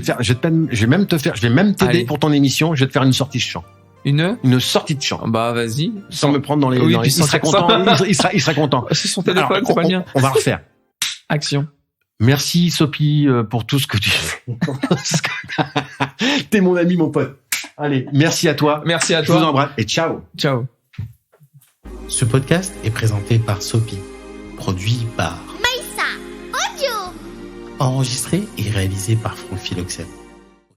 vais même t'aider Allez. pour ton émission. Je vais te faire une sortie de chant. Une sortie de chant. Bah, vas-y. Sans me prendre dans les. Oui, dans les- puis il serait sans- content. Il sera content. C'est son téléphone, Alors, c'est pas le mien. on va refaire. Action. Merci Sophie pour tout ce que tu fais. T'es mon ami, mon pote. Allez, merci à toi. Merci à Je vous toi. embrasse et ciao. Ciao. Ce podcast est présenté par Sophie, produit par Maïssa Audio. enregistré et réalisé par Franck Philoxène.